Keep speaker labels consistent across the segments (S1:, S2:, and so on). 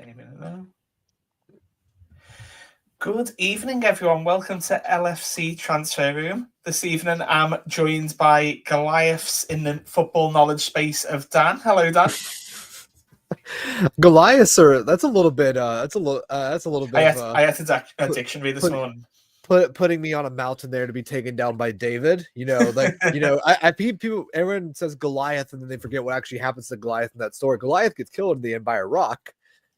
S1: Any minute now. Good evening, everyone. Welcome to LFC Transfer Room. This evening, I'm joined by Goliaths in the football knowledge space of Dan. Hello, Dan.
S2: Goliaths are that's a little bit I
S1: had a dictionary this morning.
S2: Putting me on a mountain there to be taken down by David. I people everyone says Goliath and then they forget what actually happens to Goliath in that story. Goliath gets killed in the end by a rock.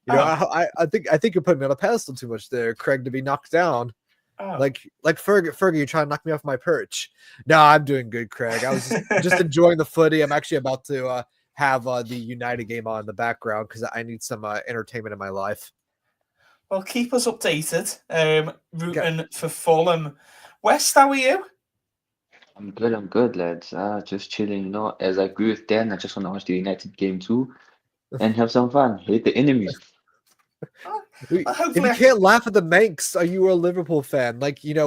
S2: I think you're putting me on a pedestal too much there, Craig, to be knocked down. Like Fergie, you're trying to knock me off my perch. No, I'm doing good, Craig. I was just enjoying the footy. I'm actually about to have the United game on in the background because I need some entertainment in my life.
S1: Well, keep us updated. Rooting for Fulham. West, how are you?
S3: I'm good, lads. Just chilling, As I agree with Dan, I just want to watch the United game too and have some fun. Hate the enemies.
S2: If you can't laugh at the Manx, are you a Liverpool fan?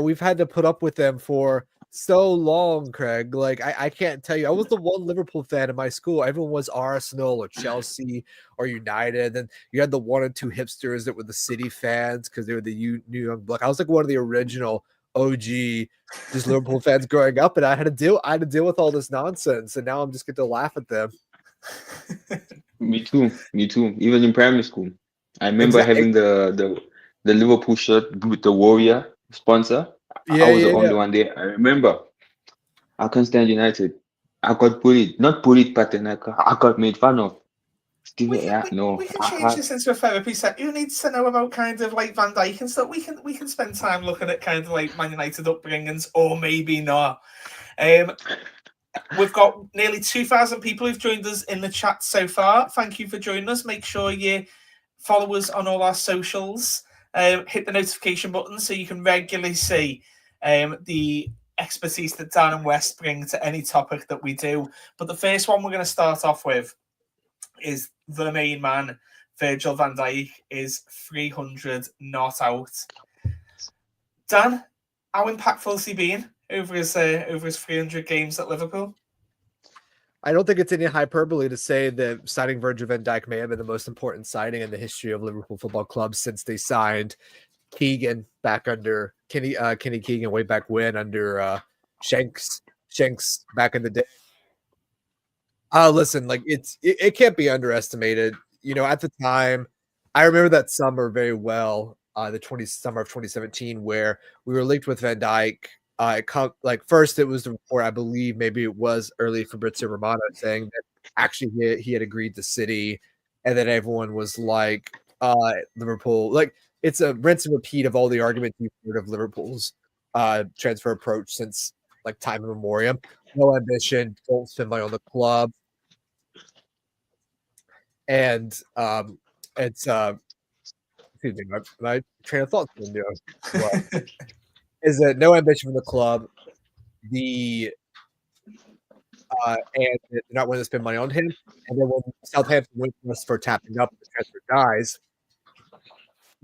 S2: We've had to put up with them for so long, Craig. I can't tell you. I was the one Liverpool fan in my school. Everyone was Arsenal or Chelsea or United. And you had the one or two hipsters that were the City fans because they were the New Young Blood. I was like one of the original OG just Liverpool fans growing up, and I had to deal with all this nonsense, and now I'm just get to laugh at them.
S3: Me too. Even in primary school. I remember having the Liverpool shirt with the Warrior sponsor. I was the only one there. I remember. I can't stand United. I got bullied. Not bullied, but then I got made fun of.
S1: We can change this into a therapy set. Who needs to know about kind of like Van Dijk and stuff? We can spend time looking at kind of like Man United upbringings, or maybe not. We've got nearly 2,000 people who've joined us in the chat so far. Thank you for joining us. Make sure you follow us on all our socials. Hit the notification button so you can regularly see the expertise that Dan and West bring to any topic that we do. But the first one we're going to start off with is the main man, Virgil van Dijk, is 300 not out. Dan, how impactful has he been over his 300 games at Liverpool?
S2: I don't think it's any hyperbole to say that signing Virgil van Dijk may have been the most important signing in the history of Liverpool Football Club since they signed Keegan back under Kenny Keegan way back when under Shanks back in the day. Listen, it can't be underestimated. At the time, I remember that summer very well, summer of 2017, where we were linked with Van Dijk. First it was the report, I believe maybe it was early Fabrizio Romano saying that actually he had agreed to City, and then everyone was like, Liverpool, it's a rinse and repeat of all the arguments you've heard of Liverpool's transfer approach since time immemorial. No ambition, don't spend money on the club. And it's excuse me, my train of thought is that no ambition from the club, and they're not willing to spend money on him. And then when Southampton went for tapping up the transfer guys,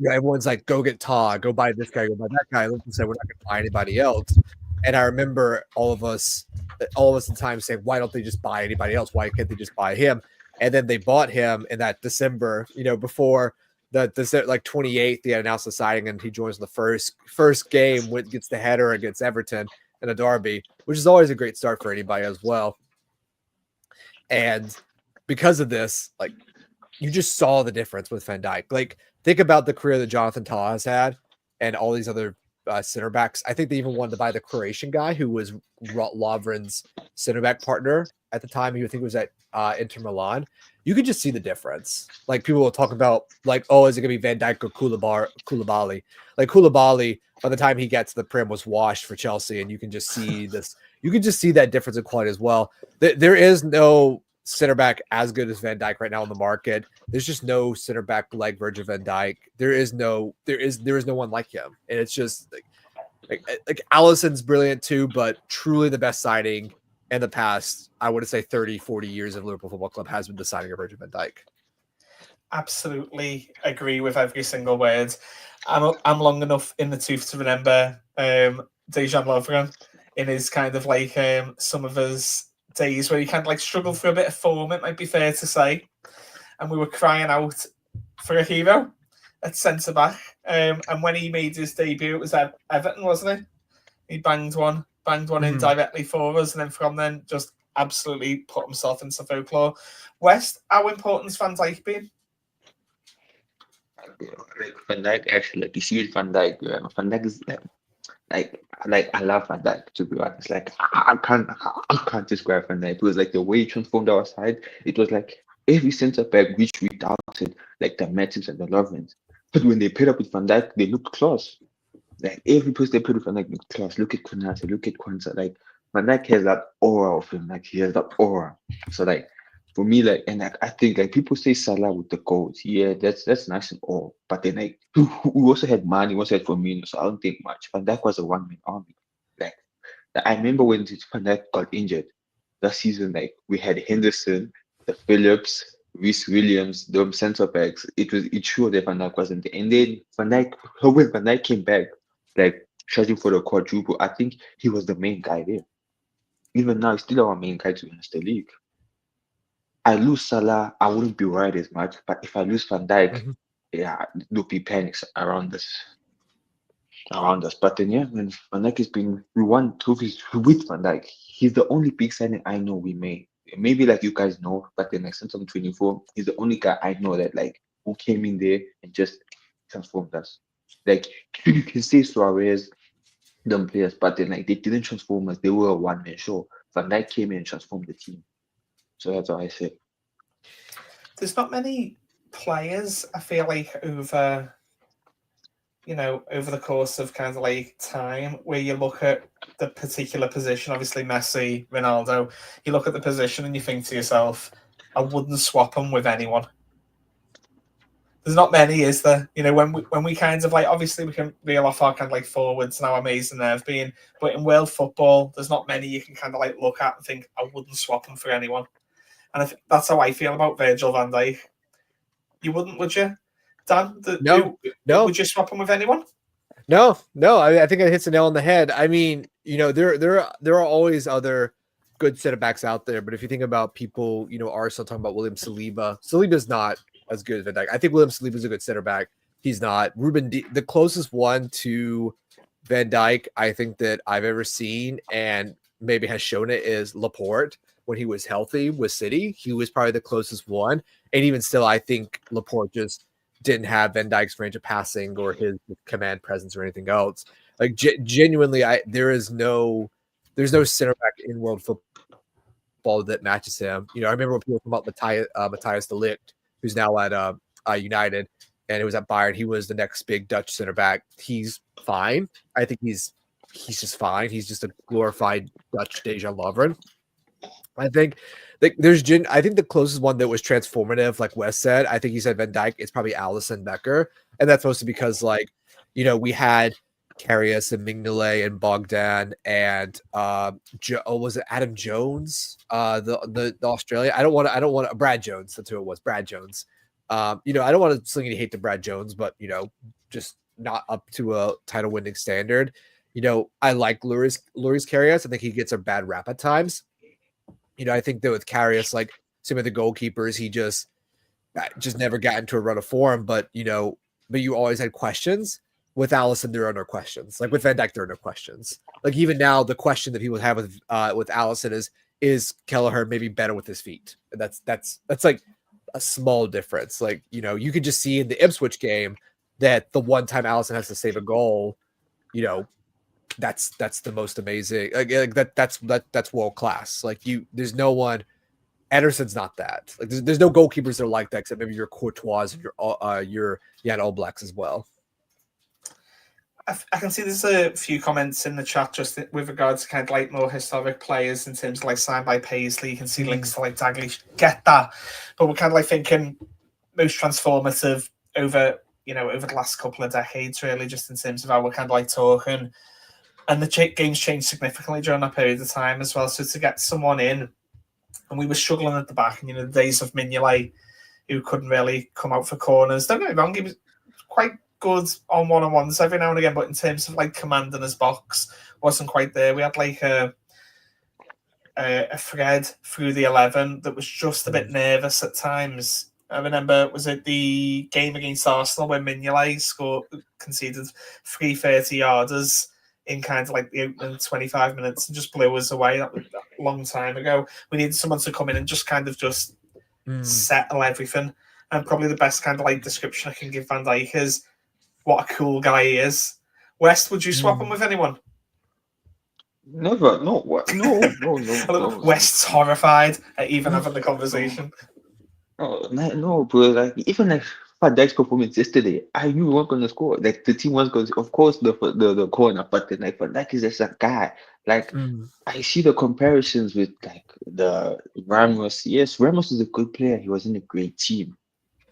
S2: everyone's like, go get Todd, go buy this guy, go buy that guy. Liverpool said, we're not going to buy anybody else. And I remember all of us at the time saying, why don't they just buy anybody else? Why can't they just buy him? And then they bought him in that December, before the 28th, they announced the signing, and he joins the first game, gets the header against Everton in a derby, which is always a great start for anybody as well. And because of this, you just saw the difference with Van Dijk. Think about the career that Jonathan Tah has had and all these other center backs. I think they even wanted to buy the Croatian guy who was Lovren's center back partner at the time. I think it was at Inter Milan. You could just see the difference. People will talk about oh, is it gonna be Van Dijk or Koulibaly? Koulibaly, by the time he gets to the Prem, was washed for Chelsea, and you can just see this. You can just see that difference in quality as well. There is no center back as good as Van Dijk right now on the market. There's just no center back like Virgil van Dijk. There is no one like him, and it's just like Alisson's brilliant too, but truly the best signing in the past, I would say 30, 40 years of Liverpool Football Club has been the signing of Virgil van Dijk.
S1: Absolutely agree with every single word. I'm long enough in the tooth to remember Dejan Lovren in his kind of some of his days where he kind of struggled for a bit of form, it might be fair to say. And we were crying out for a hero at centre back. And when he made his debut, it was at Everton, wasn't it? He banged one in directly for us, and then from then just absolutely put himself into folklore. West, how important has Van Dijk been?
S3: Like Van Dijk, actually, like you see with Van Dijk, Van Dijk is like I love Van Dijk, to be honest. Like I can't describe Van Dijk. It was like the way he transformed our side. It was like every centre back which we doubted, like the Mattips and the Lovrens. But when they paired up with Van Dijk, they looked class. Like every person they put with Van Dijk looked class. Look at Konate, look at Kwanzaa. Like Van Dijk has that aura of him. Like he has that aura. So like for me, like, and like, I think like people say Salah with the goals. Yeah, that's nice and all. But then like we also had Mane, we also had Firmino, so I don't think much. Van Dijk was a one-man army. Like I remember when Van Dijk got injured that season, like we had Henderson, the Phillips, Reece Williams, the centre backs. It showed that Van Dijk wasn't there. And then when Van Dijk came back, like searching for the quadruple, I think he was the main guy there. Even now, he's still our main guy to win the league. I lose Salah, I wouldn't be worried as much. But if I lose Van Dijk, yeah, there'll be panics around us. But then yeah, when Van Dijk is being, we won trophies with Van Dijk. He's the only big signing I know we made. Maybe like you guys know, but then like since I'm 24, he's the only guy I know that like who came in there and just transformed us. Like you can say Suarez, them players, but then like they didn't transform us. They were a one-man show. Van Dijk came in and transformed the team. So that's what I say.
S1: There's not many players, I feel like, over the course of kind of like time where you look at the particular position, obviously Messi, Ronaldo, you look at the position and you think to yourself, I wouldn't swap them with anyone. There's not many, is there? When we kind of like, obviously we can reel off our kind of like forwards and how amazing they've been, but in world football, there's not many you can kind of like look at and think, I wouldn't swap them for anyone. And that's how I feel about Virgil van Dijk. You wouldn't, would you, Dan?
S2: No.
S1: Would you swap him with anyone?
S2: No. I think it hits the nail on the head. I mean, there are always other good center backs out there, but if you think about people, Arsenal talking about William Saliba. Saliba's not as good as Van Dijk. I think William Saliba is a good center back. He's not. The closest one to Van Dijk I think that I've ever seen and maybe has shown it is Laporte. When he was healthy with City, he was probably the closest one. And even still, I think Laporte just didn't have Van Dijk's range of passing or his command presence or anything else. Like genuinely, there's no center back in world football that matches him. I remember when people talk about Matthias de Ligt, who's now at United, and it was at Bayern. He was the next big Dutch center back. He's fine. I think he's just fine. He's just a glorified Dutch Dejan Lovren. I think the closest one that was transformative, like Wes said, I think he said Van Dijk, it's probably Alisson Becker. And that's mostly because we had Karius and Mignolet and Bogdan and was it Adam Jones? The Australian. I don't want to Brad Jones, that's who it was, Brad Jones. I don't want to sling any hate to Brad Jones, but just not up to a title winning standard. I like Loris Karius. I think he gets a bad rap at times. I think that with Karius, like some of the goalkeepers, he just never got into a run of form. But you always had questions. With Alisson, there are no questions. Like with Van Dijk, there are no questions. Like even now, the question that he would have with Alisson is Kelleher maybe better with his feet? And that's like a small difference. Like you could just see in the Ipswich game that the one time Alisson has to save a goal, that's the most amazing. Like that's world class. Like there's no one. Ederson's not that. Like there's no goalkeepers that are like that except maybe your Courtois and your All Blacks as well.
S1: I can see there's a few comments in the chat just with regards to kind of like more historic players in terms of like signed by Paisley. You can see links to like Daglish. Get that, but we're kind of like thinking most transformative over the last couple of decades, really, just in terms of how we're kind of like talking. And the game's changed significantly during that period of time as well. So to get someone in, and we were struggling at the back, and the days of Mignolet, who couldn't really come out for corners. Don't get me wrong, he was quite good on one-on-ones every now and again, but in terms of like commanding his box, wasn't quite there. We had like a Fred through the 11 that was just a bit nervous at times. I remember, was it the game against Arsenal when Mignolet conceded 3 30-yarders in kind of like the opening 25 minutes and just blew us away? That was a long time ago. We needed someone to come in and just kind of just settle everything. And probably the best kind of like description I can give Van Dijk is what a cool guy he is. West, would you swap him with anyone?
S3: Never. No. What? No.
S1: West's horrified at even having the conversation.
S3: No, bro. Like even like Van Dijk's performance yesterday, I knew we weren't gonna score. Like the team was going to, of course, the corner, but then like Van Dijk is just a guy. Like I see the comparisons with like the Ramos. Yes, Ramos is a good player. He was in a great team.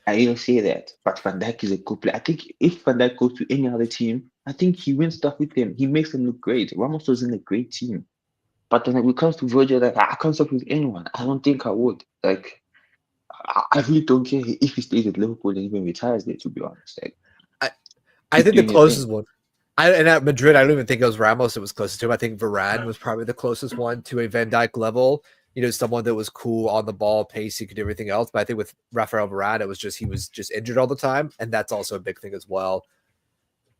S3: I even say that, but Van Dijk is a good player. I think if Van Dijk goes to any other team, I think he wins stuff with them. He makes them look great. Ramos was in a great team, but then when it comes to Virgil, like I can't stop with anyone. I don't think I would. Like I really don't care if he stays at Liverpool and even retires there. To be honest, like
S2: I think the closest one. And at Madrid, I don't even think it was Ramos that was closest to him. I think Varane was probably the closest one to a Van Dijk level. You know, someone that was cool on the ball, pacey, could do everything else. But I think with Rafael Varane, it was just he was just injured all the time, and that's also a big thing as well.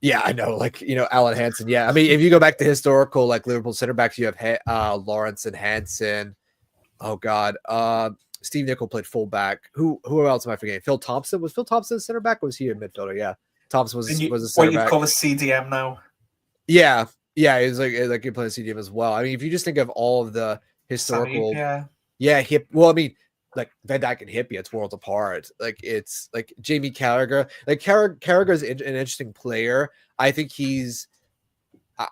S2: Yeah, I know. Like, you know, Alan Hansen. Yeah, I mean, if you go back to historical like Liverpool center backs, you have Lawrence and Hansen. Oh God, Steve Nicol played fullback. Who else am I forgetting? Phil Thompson. Was Phil Thompson center back? Or was he a midfielder? Yeah, Thompson was a center back.
S1: What you call a CDM now?
S2: Yeah, he was like he played CDM as well. I mean, if you just think of all of the historical, hip. Well, I mean, like Van Dijk and Hippie, it's worlds apart. Like it's like Jamie Carragher. Like Carragher's an interesting player. I think he's.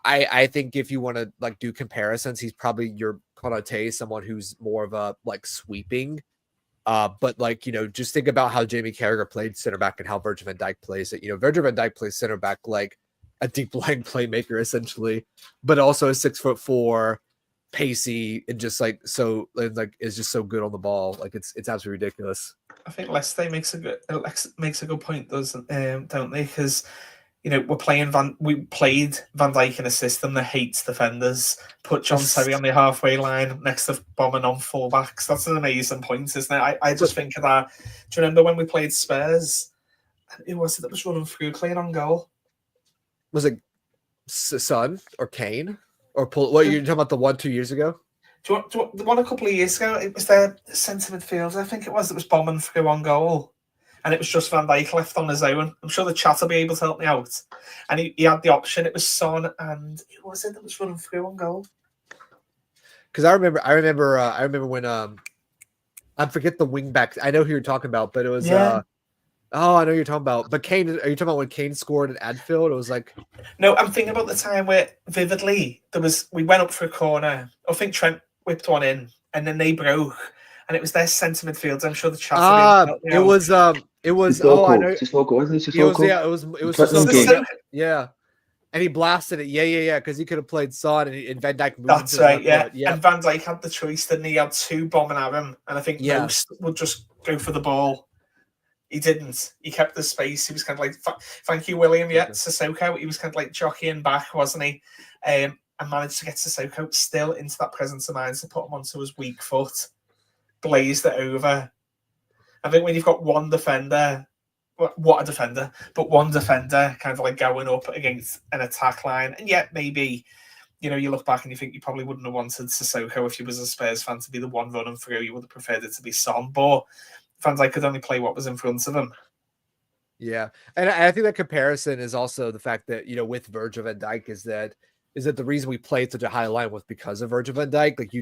S2: I think if you want to like do comparisons, he's probably your Konaté, someone who's more of a like sweeping. But like, you know, just think about how Jamie Carragher played center back and how Virgil van Dijk plays it. You know, Virgil van Dijk plays center back like a deep lying playmaker essentially, but also a 6'4", pacey, and just like so like is just so good on the ball. Like it's absolutely ridiculous.
S1: I think Leicester makes a good point, don't they? Because you know we played Van Dijk in a system that hates defenders. Put John Terry on the halfway line next to Bombing on fullbacks. That's an amazing point, isn't it? I just think of that. Do you remember when we played Spurs? Who was it that was running through clean on goal?
S2: Was it Son or Kane or Pull? What you're talking about? The 1-2 years ago?
S1: Do you want the one a couple of years ago? It was their centre midfielder, I think it was bombing through on goal, and it was just Van Dijk left on his own. I'm sure the chat will be able to help me out. And he had the option. It was Son, and who was it that was running through on goal?
S2: Because I remember when I forget the wing back. I know who you're talking about, but it was I know you're talking about. But Kane, are you talking about when Kane scored at Anfield? It was like
S1: no, I'm thinking about the time where vividly we went up for a corner. I think Trent whipped one in, and then they broke, and it was their centre midfielder. I'm sure the chat.
S2: It was.
S3: Sissoko.
S2: I know.
S3: Sissoko, wasn't it Sissoko?
S2: It was Sissoko. Yeah. And he blasted it. Yeah. Because he could have played Son and Van Dijk moved.
S1: That's right. Yeah. And Van Dijk had the choice, didn't he? He had two bombing at him, and I think most would just go for the ball. He didn't. He kept the space. He was kind of like, thank you, William. Yeah, Sissoko. He was kind of like jockeying back, wasn't he? And managed to get Sissoko still into that presence of mind to put him onto his weak foot. Blazed it over. I think when you've got one defender, what a defender, but one defender kind of like going up against an attack line, and yet maybe, you know, you look back and you think you probably wouldn't have wanted Sissoko if you was a Spurs fan to be the one running through. You would have preferred it to be Son, but Van Dijk could only play what was in front of him.
S2: Yeah, and I think that comparison is also the fact that, you know, with Virgil van Dijk is that the reason we played such a high line was because of Virgil van Dijk. Like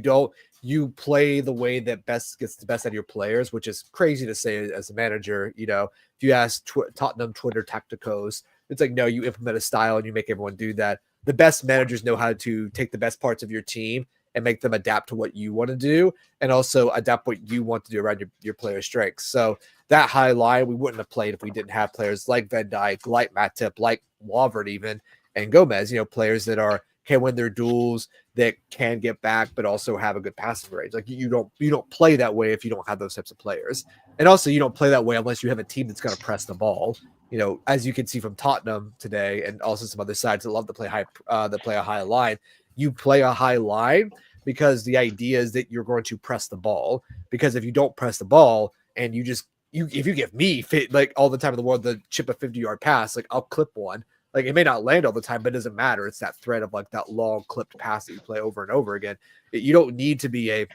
S2: you play the way that best gets the best out of your players, which is crazy to say as a manager. You know, if you ask Tottenham Twitter tacticos, it's like, no, you implement a style and you make everyone do that. The best managers know how to take the best parts of your team and make them adapt to what you want to do, and also adapt what you want to do around your player strengths. So that high line we wouldn't have played if we didn't have players like Van Dijk, like Matip, like Lovren even, and Gomez, you know, players that can win their duels, that can get back, but also have a good passing range. Like you don't play that way if you don't have those types of players. And also you don't play that way unless you have a team that's going to press the ball. You know, as you can see from Tottenham today, and also some other sides that love to play a high line. You play a high line because the idea is that you're going to press the ball. Because if you don't press the ball and you just if you give me like all the time in the world the chip a 50-yard pass, like I'll clip one. Like it may not land all the time, but it doesn't matter. It's that thread of like that long clipped pass that you play over and over again. You don't need to be a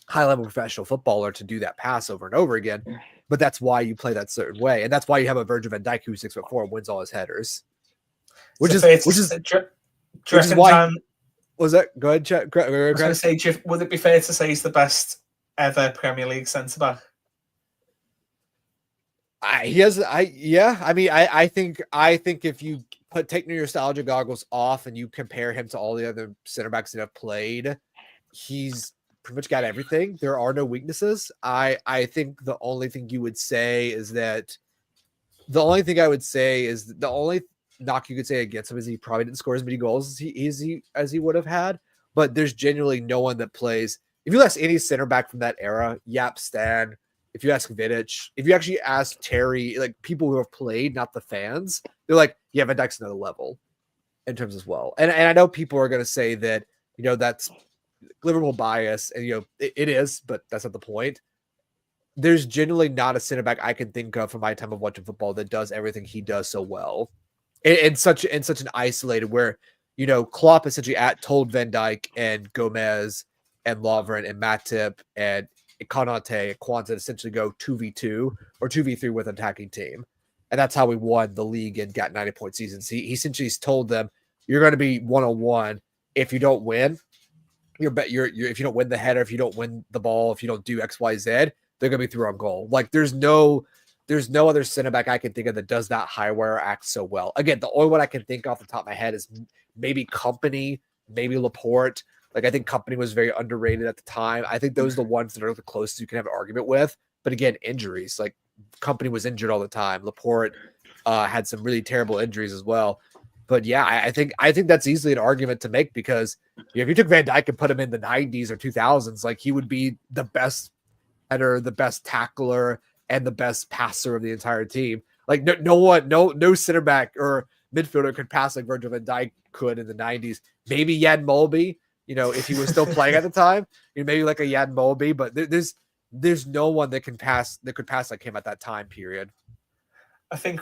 S2: high-level professional footballer to do that pass over and over again, but that's why you play that certain way, and that's why you have a Virgil van Dijk who's 6'4" and wins all his headers, which is why. Was that? Go ahead, Chet.
S1: I was going to say, would it be fair to say he's the best ever Premier League centre back?
S2: I think if you take your nostalgia goggles off and you compare him to all the other center backs that have played, he's pretty much got everything. There are no weaknesses. I think the only thing you would say is that the only knock you could say against him is he probably didn't score as many goals as he would have had. But there's genuinely no one that plays. If you ask any center back from that era, Yap Stan, if you ask Vidic, if you actually ask Terry, like people who have played, not the fans, they're like, yeah, Van Dijk's another level in terms as well. And I know people are going to say that, that's Liverpool bias, and it is, but that's not the point. There's generally not a center back I can think of from my time of watching football that does everything he does so well, in such an isolated where Klopp essentially told Van Dijk and Gomez and Lovren and Matip and Konate and Kwanzaa essentially go 2v2 or 2v3 with an attacking team, and that's how we won the league and got 90-point seasons. He essentially told them, "You're going to be 1-on-1. If you don't win." If you don't win the header, if you don't win the ball, if you don't do X, Y, Z, they're gonna be through on goal. Like there's no other center back I can think of that does that high wire act so well. Again, the only one I can think off the top of my head is maybe Company, maybe Laporte. Like I think Company was very underrated at the time. I think those are the ones that are the closest you can have an argument with. But again, injuries. Like Company was injured all the time. Laporte had some really terrible injuries as well. But yeah, I think that's easily an argument to make because if you took Van Dijk and put him in the 90s or 2000s, like he would be the best header, the best tackler, and the best passer of the entire team. Like no center back or midfielder could pass like Virgil van Dijk could in the 90s. Maybe Jan Molby, if he was still playing at the time, maybe like a Jan Molby, but there's no one that could pass like him at that time period.
S1: I think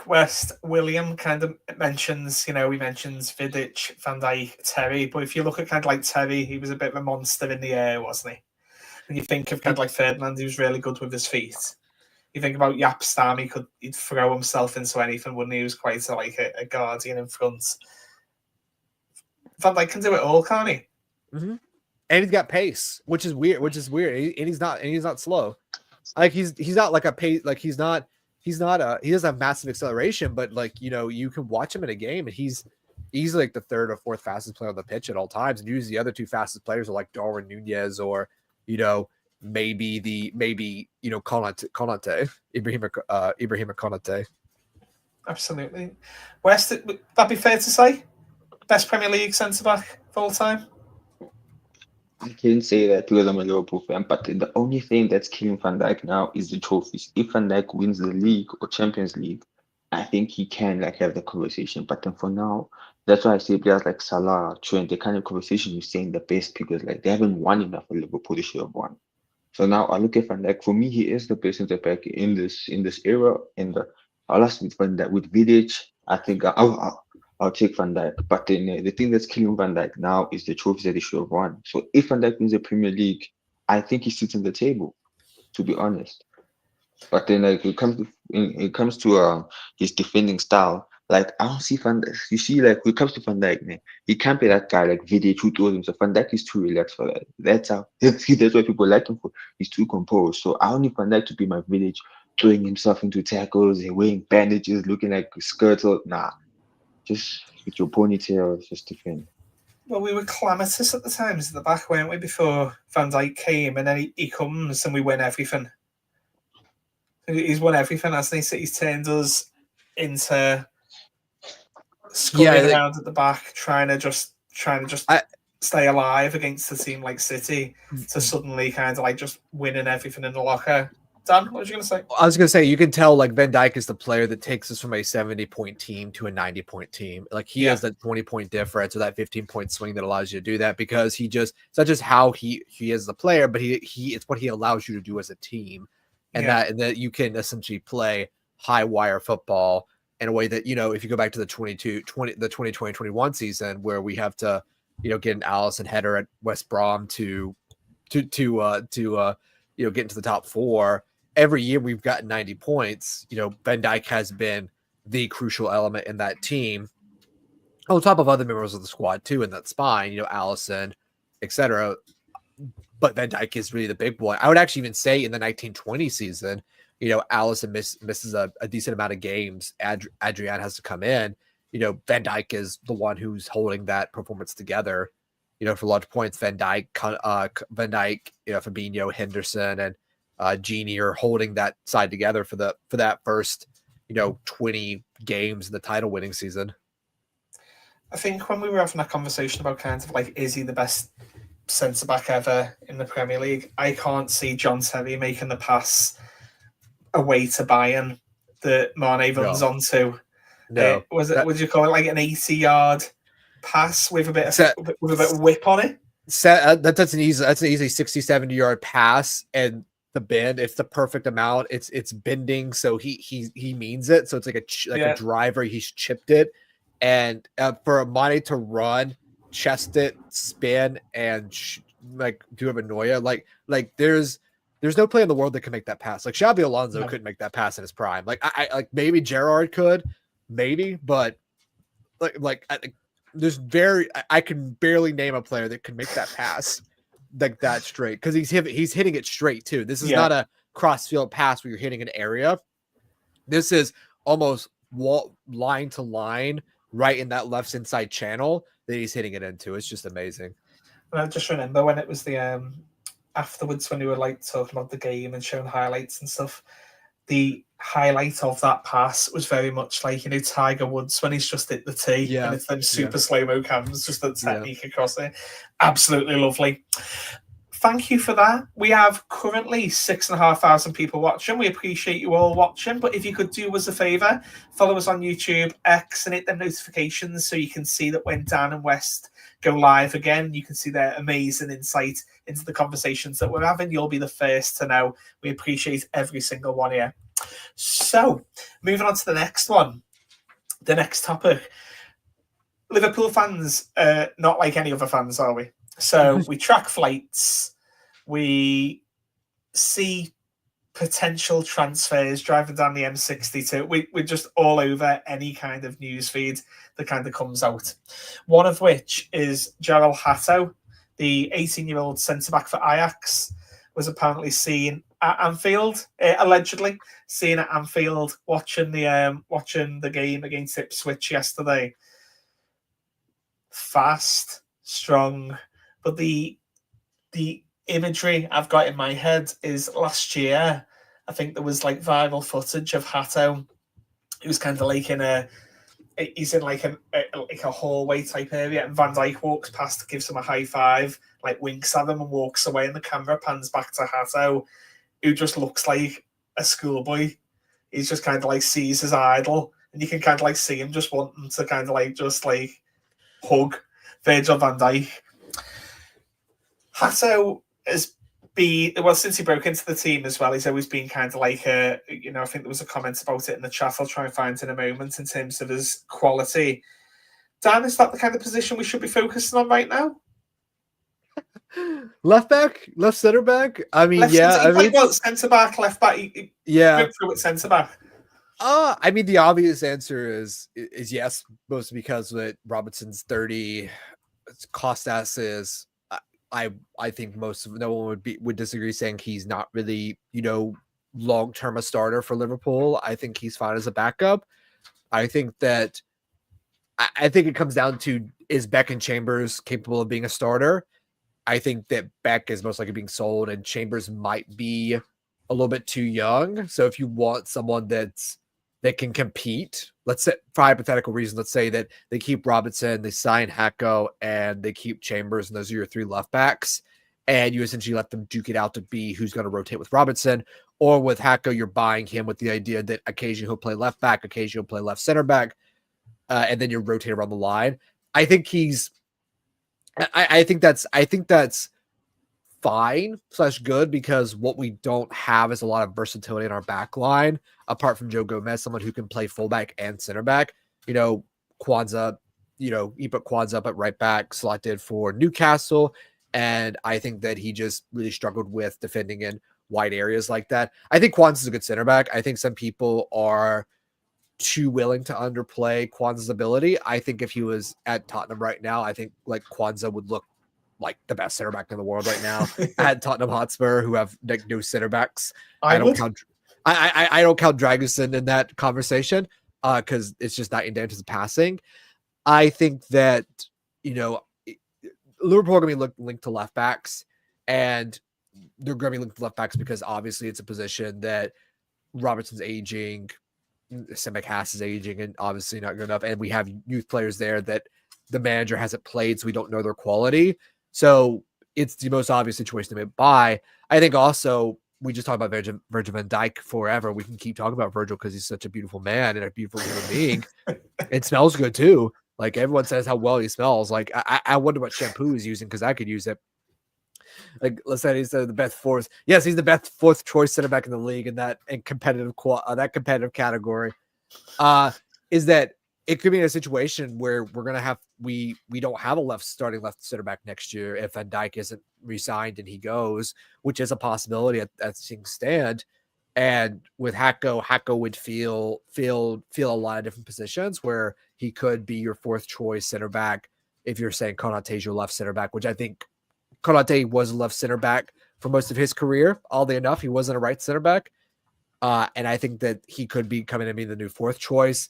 S1: William kind of mentions, he mentions Vidic, Van Dijk, Terry, but if you look at kind of like Terry, he was a bit of a monster in the air, wasn't he? When you think of kind of like Ferdinand, he was really good with his feet. You think about Yap Stam, he'd throw himself into anything, wouldn't he? He was quite a guardian in front. Van Dijk can do it all, can't he?
S2: Mm-hmm. And he's got pace, which is weird. And he's not slow. Like he's not like a pace. Like he doesn't have massive acceleration, but you can watch him in a game and he's easily like the third or fourth fastest player on the pitch at all times. And usually the other two fastest players are like Darwin Nunez or, maybe Konate, Ibrahim Konate.
S1: Absolutely. West, would that be fair to say? Best Premier League centre-back of all time?
S3: I can't say that because I'm a Liverpool fan, but the only thing that's killing Van Dijk now is the trophies. If Van Dijk wins the league or Champions League, I think he can have the conversation. But then for now, that's why I say players like Salah, Trent, the kind of conversation you're saying the best because they haven't won enough for Liverpool. They should have won. So now I look at Van Dijk. For me, he is the best centre back in this era. I'll ask with Van Dijk with Vidic. I think I'll take Van Dijk. But then the thing that's killing Van Dijk now is the trophies that he should have won. So if Van Dijk wins the Premier League, I think he sits on the table, to be honest. But then it comes to his defending style, I don't see Van Dijk. You see, when it comes to Van Dijk, man, he can't be that guy like Vidic who throws himself. Van Dijk is too relaxed for that. That's why people like him for. He's too composed. So I don't need Van Dijk to be my Vidic, throwing himself into tackles and wearing bandages, looking like Skirtle. Nah, just with your ponytail, just defend.
S1: Well, we were calamitous at the times at the back, weren't we, before Van Dijk came, and then he comes and we win everything. He's won everything, hasn't he? He's turned us into scurrying around at the back, trying to just stay alive against a team like City, to suddenly kind of just winning everything in the locker. Dan, what was you going to say?
S2: I was going to say, you can tell Van Dijk is the player that takes us from a 70-point team to a 90-point team. He has that 20-point difference or that 15-point swing that allows you to do that because it's not just how he is the player, but it's what he allows you to do as a team. and that you can essentially play high wire football in a way that, if you go back to the 2020-21 season where we have to, get an Allison header at West Brom to get into the top 4. Every year we've gotten 90 points. Van Dijk has been the crucial element in that team, on top of other members of the squad too in that spine, Allison, etc. But Van Dijk is really the big one. I would actually even say in the 1920 season, Allison misses a decent amount of games. Adrian has to come in. Van Dijk is the one who's holding that performance together. For large points, Van Dijk, Fabinho, Henderson, and Genie are holding that side together for that first 20 games in the title winning season.
S1: I think when we were having that conversation about kind of like, is he the best centre back ever in the Premier League? I can't see John Terry making the pass away to Bayern that Mane runs onto.
S2: No,
S1: would you call it like an 80-yard pass with a bit of whip on it?
S2: That's an easy 60-70-yard pass, and the bend, it's the perfect amount. It's bending, so he means it. So it's like a driver. He's chipped it, and for Mane to run, chest it, spin, and do a Manoia, like there's no play in the world that can make that pass. Like Xabi Alonso couldn't make that pass in his prime. Like I maybe Gerrard could, but I can barely name a player that can make that pass like that straight, because he's hitting it straight too. This is not a cross field pass where you're hitting an area. This is almost line to line, right in that left inside channel that he's hitting it into. It's just amazing.
S1: And I just remember when it was the afterwards, when you were like talking about the game and showing highlights and stuff, the highlight of that pass was very much like, Tiger Woods when he's just hit the tee, and it's them super slow-mo cams, just the technique across it. Absolutely lovely. Thank you for that. We have currently 6,500 people watching. We appreciate you all watching, but if you could do us a favour, follow us on YouTube, X, and hit them notifications so you can see that when Dan and West go live again, you can see their amazing insight into the conversations that we're having. You'll be the first to know. We appreciate every single one here. So, moving on to the next one, the next topic. Liverpool fans, not like any other fans, are we? So we track flights, we see potential transfers driving down the M62. We're just all over any kind of news feed that kind of comes out. One of which is Gerald Hato, the 18-year-old centre-back for Ajax, was apparently seen at Anfield, allegedly seen at Anfield watching the game against Ipswich yesterday. Fast, strong, but the imagery I've got in my head is last year. I think there was like viral footage of Hato. He was kind of like he's in like a hallway type area, and Van Dijk walks past, gives him a high five, like winks at him and walks away, and the camera pans back to Hato, who just looks like a schoolboy. He's just kind of like sees his idol, and you can kind of like see him just wanting to kind of like just like hug Virgil van Dijk. Hato has been, since he broke into the team as well, he's always been kind of like I think there was a comment about it in the chat. I'll try and find it in a moment in terms of his quality. Dan, is that the kind of position we should be focusing on right now?
S2: Left back, left center back. I mean,
S1: centre back, left back. Through at centre back.
S2: I mean, the obvious answer is yes, mostly because with Robertson's 30, Costas is. I think no one would disagree saying he's not really, long-term a starter for Liverpool. I think he's fine as a backup. I think it comes down to, is Beck and Chambers capable of being a starter? I think that Beck is most likely being sold and Chambers might be a little bit too young. So if you want someone that can compete, let's say for hypothetical reasons, let's say that they keep Robinson, they sign Hato, and they keep Chambers, and those are your three left backs, and you essentially let them duke it out to be who's going to rotate with Robinson. Or with Hato, you're buying him with the idea that occasionally he'll play left back, occasionally he'll play left center back, and then you rotate around the line. I think that's fine / good because what we don't have is a lot of versatility in our back line, apart from Joe Gomez, someone who can play fullback and center back. Kwanzaa, he put Kwanzaa up at right back, selected for Newcastle. And I think that he just really struggled with defending in wide areas like that. I think Kwanzaa is a good center back. I think some people are too willing to underplay Kwanzaa's ability. I think if he was at Tottenham right now, I think like Kwanzaa would look like the best center back in the world right now at Tottenham Hotspur, who have like no center backs. I don't count Dragusin in that conversation because it's just not in down to the passing. I think that Liverpool are going to be linked to left backs, and they're going to be linked to left backs because obviously it's a position that Robertson's aging, Tsimikas is aging, and obviously not good enough. And we have youth players there that the manager hasn't played, so we don't know their quality. So it's the most obvious situation to buy. I think also we just talk about Virgil van Dijk forever. We can keep talking about Virgil because he's such a beautiful man and a beautiful human being. It smells good too. Like everyone says how well he smells. Like I wonder what shampoo he's using because I could use it. Like let's say he's the best fourth. Yes, he's the best fourth choice center back in the league in that competitive category. Is that it could be in a situation where we're gonna have we don't have a starting left center back next year if Van Dijk isn't re-signed and he goes, which is a possibility at things stand. And with Hato would feel a lot of different positions where he could be your fourth choice center back if you're saying Konate's your left center back, which I think Konate was a left center back for most of his career. Oddly enough, he wasn't a right center back. And I think that he could be coming to be the new fourth choice.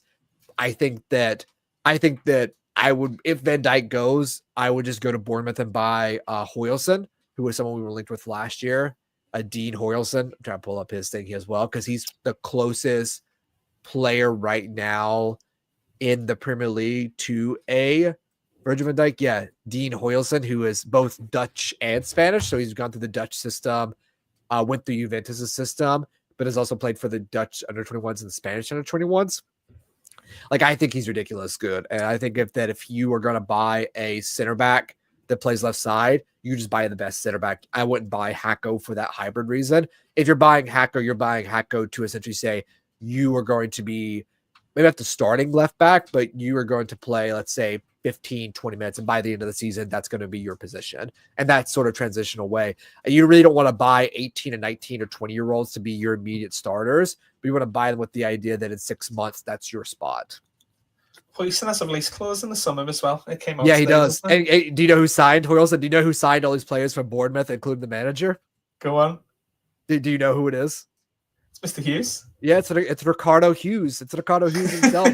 S2: I think that I would, if Van Dijk goes, I would just go to Bournemouth and buy Hoylson, who was someone we were linked with last year. Dean Hoylson. I'm trying to pull up his thing here as well because he's the closest player right now in the Premier League to a Virgil van Dijk. Yeah, Dean Hoylson, who is both Dutch and Spanish. So he's gone through the Dutch system, went through Juventus' system, but has also played for the Dutch under-21s and the Spanish under-21s. Like, I think he's ridiculous good. And I think if you are going to buy a center back that plays left side, you just buy the best center back. I wouldn't buy Hato for that hybrid reason. If you're buying Hato to essentially say you are going to be maybe not the starting left back, but you are going to play, let's say, 15, 20 minutes. And by the end of the season, that's going to be your position. And that sort of transitional way. You really don't want to buy 18 and 19 or 20-year-olds to be your immediate starters, but you want to buy them with the idea that in 6 months, that's your spot.
S1: Hoylson has a release clause in the summer as well. It came out.
S2: Yeah, he does. And do you know who signed Hoylson? Do you know who signed all these players from Bournemouth, including the manager?
S1: Go on.
S2: Do you know who it is?
S1: It's Mr. Hughes.
S2: Yeah, it's Ricardo Hughes. It's Ricardo Hughes himself.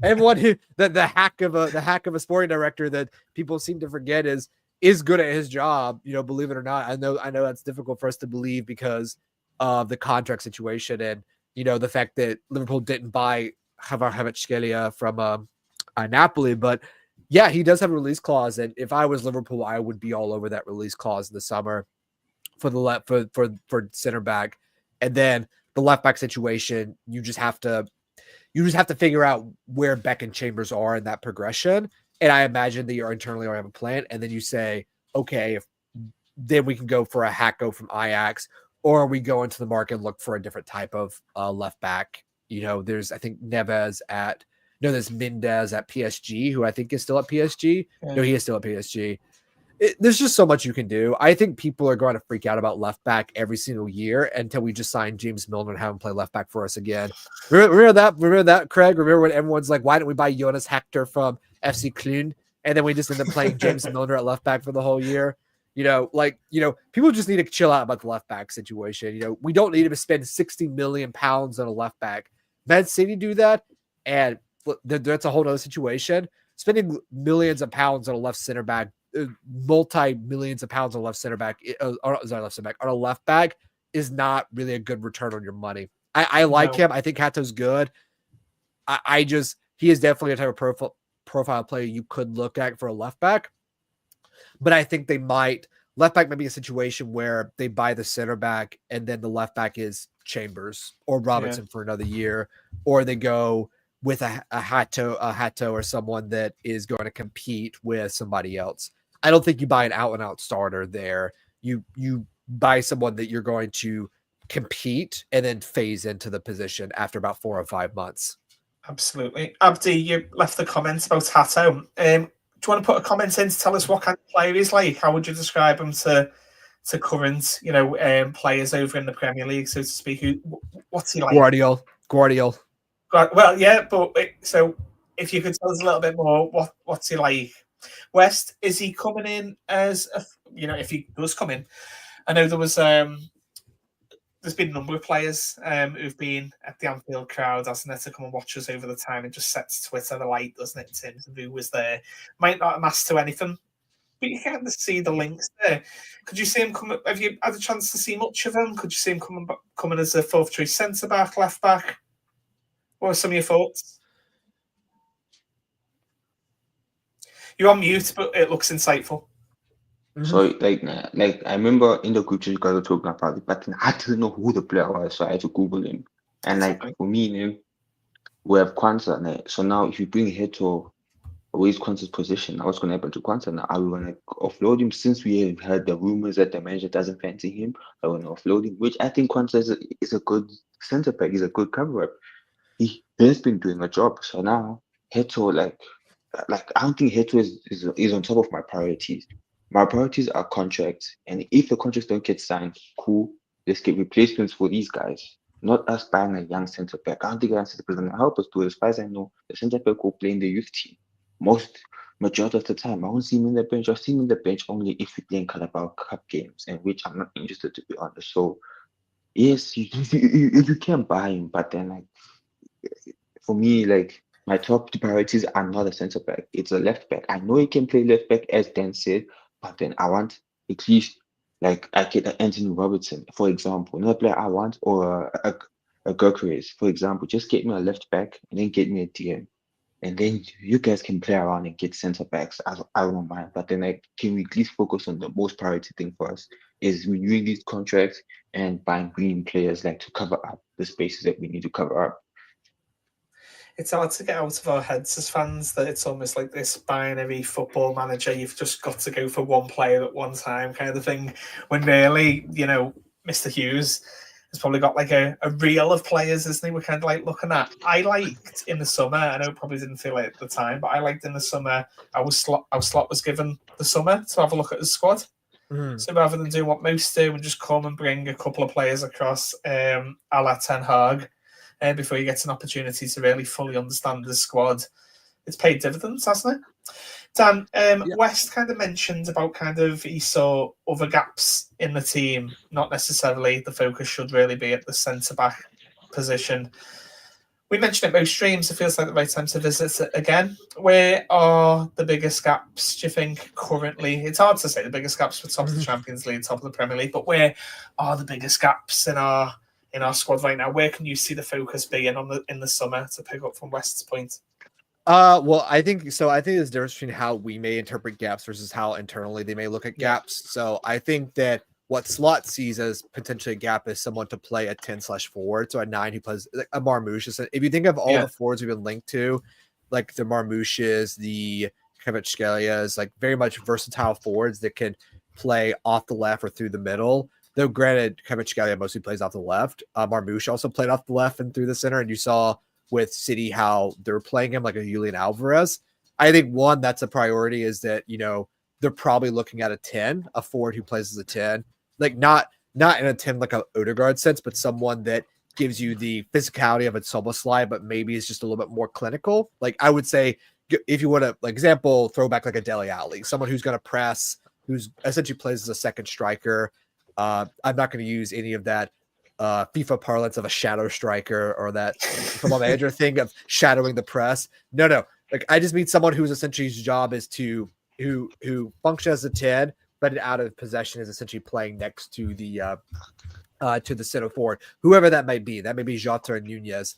S2: Everyone who the hack of a sporting director that people seem to forget is good at his job. Believe it or not. I know that's difficult for us to believe because of the contract situation and the fact that Liverpool didn't buy Kvaratskhelia from Napoli, but yeah, he does have a release clause. And if I was Liverpool, I would be all over that release clause in the summer for the for center back. And then the left back situation, you just have to figure out where Beck and Chambers are in that progression. And I imagine that you internally already have a plan. And then you say, okay, then we can go for a Hato from Ajax, or we go into the market and look for a different type of left back. There's I think Neves there's Mendez at PSG, who I think is still at PSG. Yeah. No, he is still at PSG. There's just so much you can do. I think people are going to freak out about left back every single year until we just sign James Milner and have him play left back for us again. Remember that, Craig? Remember when everyone's like, why don't we buy Jonas Hector from FC Clun? And then we just end up playing James Milner at left back for the whole year. People just need to chill out about the left back situation. We don't need to spend £60 million on a left back. Man City do that, and that's a whole other situation. Spending millions of pounds on a left center back, multi-millions of pounds on a left center back, on a left back is not really a good return on your money. I like him. I think Hato's good. He is definitely a type of profile player you could look at for a left back. But I think left back might be a situation where they buy the center back and then the left back is Chambers or Robinson for another year, or they go with a Hato or someone that is going to compete with somebody else. I don't think you buy an out-and-out starter there. you buy someone that you're going to compete and then phase into the position after about 4 or 5 months.
S1: Absolutely. Abdi, you left the comments about Hato. Do you want to put a comment in to tell us what kind of player he's like? How would you describe him to current, players over in the Premier League, so to speak? What's he like?
S2: Guardiola.
S1: Well, yeah, but so if you could tell us a little bit more, what's he like? West, is he coming in as if he does come in? I know there's been a number of players who've been at the Anfield crowd, hasn't it, to come and watch us over the time. It just sets Twitter alight, doesn't it, in terms of who was there. Might not amass to anything, but you can see the links there. Could you see him come? Have you had a chance to see much of him? Could you see him coming as a fourth choice centre back, left back? What are some of your thoughts? You're on mute, but it looks insightful.
S3: So like I remember in the group chat you guys were talking about it, but I didn't know who the player was, so I had to Google him. And for me, we have Kwanzaa. So now if you bring Hato away his Kwanzaa's position, now what's going to happen to Kwanzaa? Now are we going to offload him since we have heard the rumors that the manager doesn't fancy him? I want to offload him, which I think Kwanzaa is a good centre back. He's a good cover up. He has been doing a job. So now Hato, like I don't think Hato is on top of my priorities. My priorities are contracts, and if the contracts don't get signed, cool. Let's get replacements for these guys. Not us buying a young centre back. I don't think a young centre back is going to help us do it. As far as I know, the centre back will play in the youth team majority of the time. I won't see him in the bench. I'll see him in the bench only if we play in Carabao Cup games, and which I'm not interested, to be honest. So yes, you can buy him, but then for me, my top priorities are not a centre back. It's a left back. I know he can play left back, as Dan said, but then I want at least I get an Anthony Robertson, for example. Not a player I want, or a Kerkez, for example. Just get me a left back and then get me a DM. And then you guys can play around and get centre backs. I don't mind. But then can we at least focus on the most priority thing for us is renewing these contracts and buying green players to cover up the spaces that we need to cover up.
S1: It's hard to get out of our heads as fans that it's almost like this binary football manager. You've just got to go for one player at one time kind of thing. When really, Mr. Hughes has probably got a reel of players, isn't he? We're kind of looking at. I liked in the summer, I know it probably didn't feel it at the time, but I liked in the summer our slot was given the summer to have a look at the squad. So rather than doing what most do and just come and bring a couple of players across a la Ten Hag, before you get an opportunity to really fully understand the squad, it's paid dividends, hasn't it? Dan, West kind of mentioned about he saw other gaps in the team, not necessarily the focus should really be at the centre-back position. We mentioned it most streams, it feels like the right time to visit it again. Where are the biggest gaps, do you think, currently? It's hard to say the biggest gaps for top of the Champions League, top of the Premier League, but where are the biggest gaps in our squad right now? Where can you see the focus being in the summer, to pick up from West's point?
S2: Well, I think there's a difference between how we may interpret gaps versus how internally they may look at gaps. So I think that what Slot sees as potentially a gap is someone to play a 10/forward, so a 9 who plays a Marmouche. If you think of all the forwards we've been linked to, like the Marmouches, the Kvaratskhelia, very much versatile forwards that can play off the left or through the middle. Though granted, Kvaratskhelia mostly plays off the left. Marmouche also played off the left and through the center, and you saw with City how they're playing him like a Julian Alvarez. I think one that's a priority is that they're probably looking at a 10, a forward who plays as a 10, not in a 10 like a Odegaard sense, but someone that gives you the physicality of a Soboslai, but maybe is just a little bit more clinical. I would say, if you want to, example, throwback like a Dele Alli, someone who's going to press, who's essentially plays as a second striker. I'm not going to use any of that FIFA parlance of a shadow striker or that football manager thing of shadowing the press. No. I just mean someone who's essentially his job is who functions as a 10, but out of possession is essentially playing next to the center forward, whoever that might be. That may be Jota and Nunez.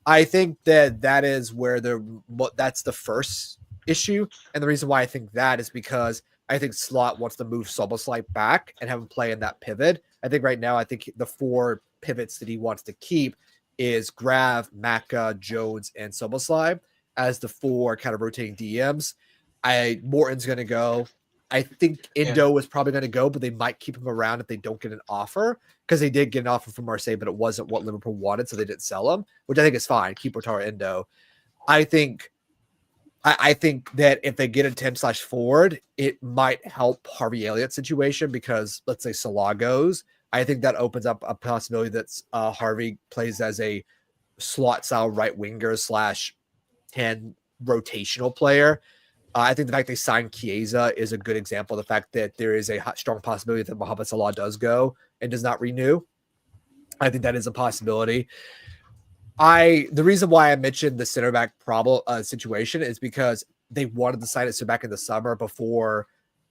S2: I think that is where that's the first issue, and the reason why I think that is because I think Slot wants to move Soboslai back and have him play in that pivot. I think right now, the 4 pivots that he wants to keep is Grav, Maka, Jones, and Soboslai as the 4 kind of rotating DMs. Morton's going to go. I think Indo is probably going to go, but they might keep him around if they don't get an offer, because they did get an offer from Marseille, but it wasn't what Liverpool wanted, so they didn't sell him, which I think is fine. Keep Wataru Indo. I think that if they get a 10/forward, it might help Harvey Elliott's situation, because let's say Salah goes. I think that opens up a possibility that Harvey plays as a slot-style right winger /10 rotational player. I think the fact they signed Chiesa is a good example of the fact that there is a strong possibility that Mohamed Salah does go and does not renew. I think that is a possibility. The reason why I mentioned the center back problem situation is because they wanted to sign it back in the summer before,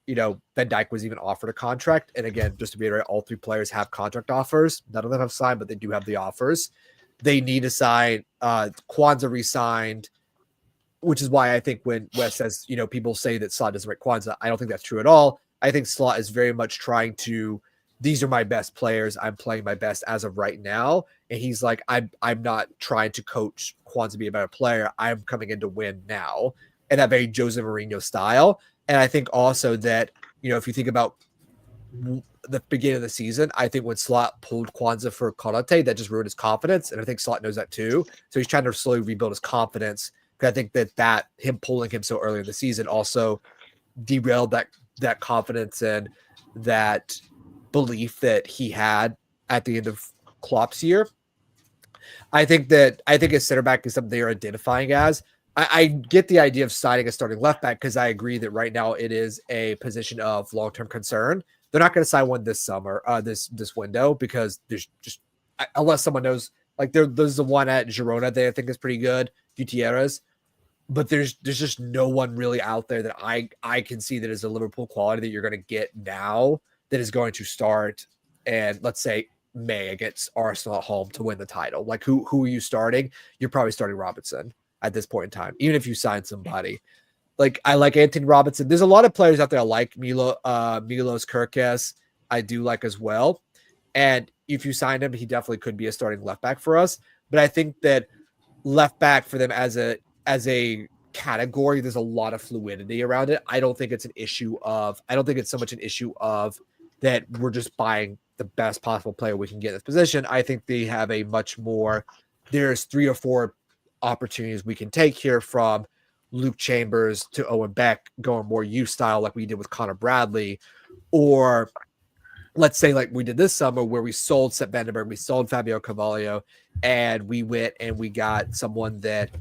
S2: Van Dijk was even offered a contract. And again, just to reiterate, all three players have contract offers. None of them have signed, but they do have the offers. They need to sign. Kwanzaa re-signed, which is why I think when Wes says, people say that Slot doesn't rate Kwanzaa, I don't think that's true at all. I think Slot is very much trying to, these are my best players. I'm playing my best as of right now. And he's like, I'm not trying to coach Kwanzaa to be a better player. I'm coming in to win now, in that very Jose Mourinho style. And I think also that, if you think about the beginning of the season, I think when Slot pulled Kwanzaa for Konate, that just ruined his confidence. And I think Slot knows that too. So he's trying to slowly rebuild his confidence. Because I think that him pulling him so early in the season also derailed that confidence and that belief that he had at the end of Klopp's year. I think a center back is something they are identifying as. I get the idea of signing a starting left back, because I agree that right now it is a position of long-term concern. They're not going to sign one this summer, this window, because there's just, unless someone knows, like there's the one at Girona that I think is pretty good, Gutierrez, but there's just no one really out there that I can see that is a Liverpool quality that you're going to get now that is going to start, and let's say May against Arsenal at home to win the title. Like who are you starting? You're probably starting Robinson at this point in time, even if you sign somebody. Like I like Anthony Robinson. There's a lot of players out there I like. Milos Kerkez, I do like as well. And if you sign him, he definitely could be a starting left back for us. But I think that left back for them as a category, there's a lot of fluidity around it. I don't think it's so much an issue of that we're just buying the best possible player we can get in this position. I think they have a much more, there's 3 or 4 opportunities we can take here, from Luke Chambers to Owen Beck, going more youth style like we did with Connor Bradley, or let's say like we did this summer where we sold Sepp Vandenberg, we sold Fabio Carvalho, and we went and we got someone that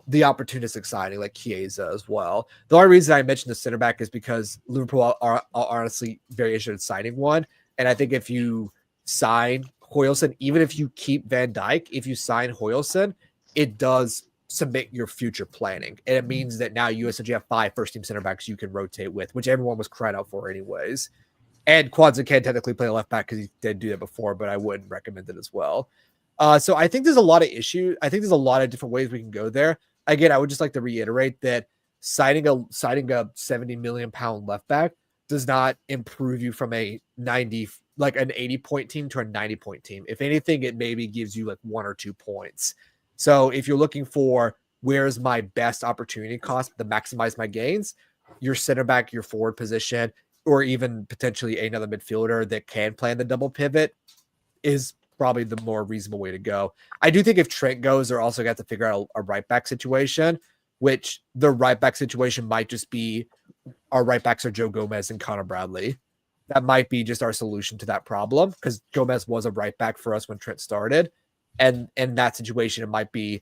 S2: the opportunistic signing like Chiesa as well. The only reason I mentioned the center back is because Liverpool are honestly very interested in signing one. And I think if you sign Hoylson, even if you keep Van Dijk, if you sign Hoylson, it does submit your future planning. And it means that now you essentially have 5 first-team center backs you can rotate with, which everyone was crying out for anyways. And Kwanzaa can technically play left back because he did do that before, but I wouldn't recommend it as well. So I think there's a lot of issues. I think there's a lot of different ways we can go there. Again, I would just like to reiterate that signing a 70 million pound left back does not improve you from an 80 point team to a 90 point team. If anything, it maybe gives you like 1 or 2 points. So if you're looking for where's my best opportunity cost to maximize my gains, your center back, your forward position, or even potentially another midfielder that can play in the double pivot is probably the more reasonable way to go. I do think if Trent goes, they're also got to figure out a right back situation, which the right back situation might just be our right backs are Joe Gomez and Connor Bradley. That might be just our solution to that problem, because Gomez was a right back for us when Trent started. And in that situation, it might be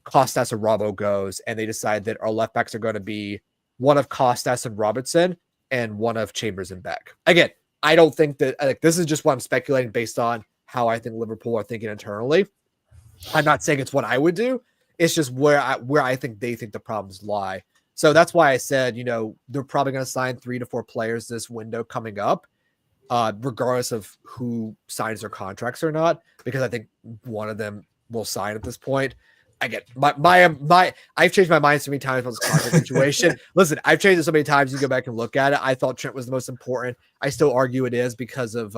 S2: Costas or Robbo goes, and they decide that our left backs are going to be one of Costas and Robertson and one of Chambers and Beck. Again, I don't think that this is just what I'm speculating based on how I think Liverpool are thinking internally. I'm not saying it's what I would do. It's just where I think they think the problems lie. So that's why I said, they're probably going to sign 3 to 4 players this window coming up, regardless of who signs their contracts or not, because I think one of them will sign at this point. Again, I've changed my mind so many times about this contract situation. Listen, I've changed it so many times. You go back and look at it. I thought Trent was the most important. I still argue it is because of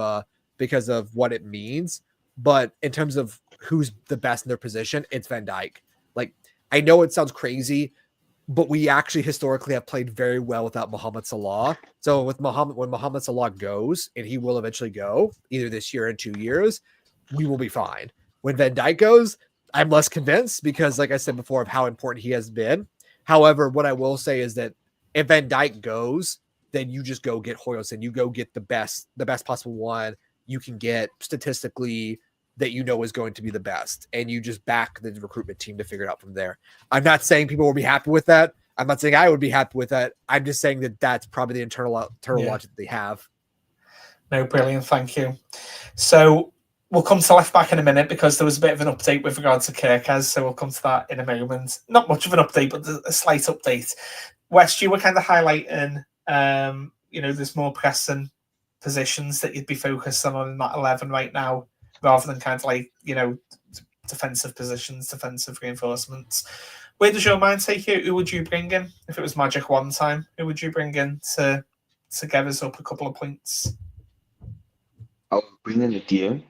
S2: what it means. But in terms of who's the best in their position, it's Van Dijk. Like, I know it sounds crazy. but we actually historically have played very well without Mohamed Salah. So when Mohamed Salah goes, and he will eventually go either this year or in 2 years, we will be fine. When Van Dijk goes, I'm less convinced because, like I said before, of how important he has been. However, what I will say is that if Van Dijk goes, then you just go get Hoylson. You go get the best possible one you can get statistically that you know is going to be the best, and you just back the recruitment team to figure it out from there. I'm not saying people will be happy with that. I'm not saying I would be happy with that. I'm just saying that that's probably the internal logic that they have.
S1: No, brilliant. Thank you. So we'll come to left back in a minute because there was a bit of an update with regards to Kerkez. So we'll come to that in a moment. Not much of an update, but a slight update. West, you were kind of highlighting, there's more pressing positions that you'd be focused on in that 11 right now, rather than kind of like, defensive positions, defensive reinforcements. Where does your mind take you? Who would you bring in if it was magic one time? Who would you bring in to get us up a couple of points?
S3: I'll bring in a DM.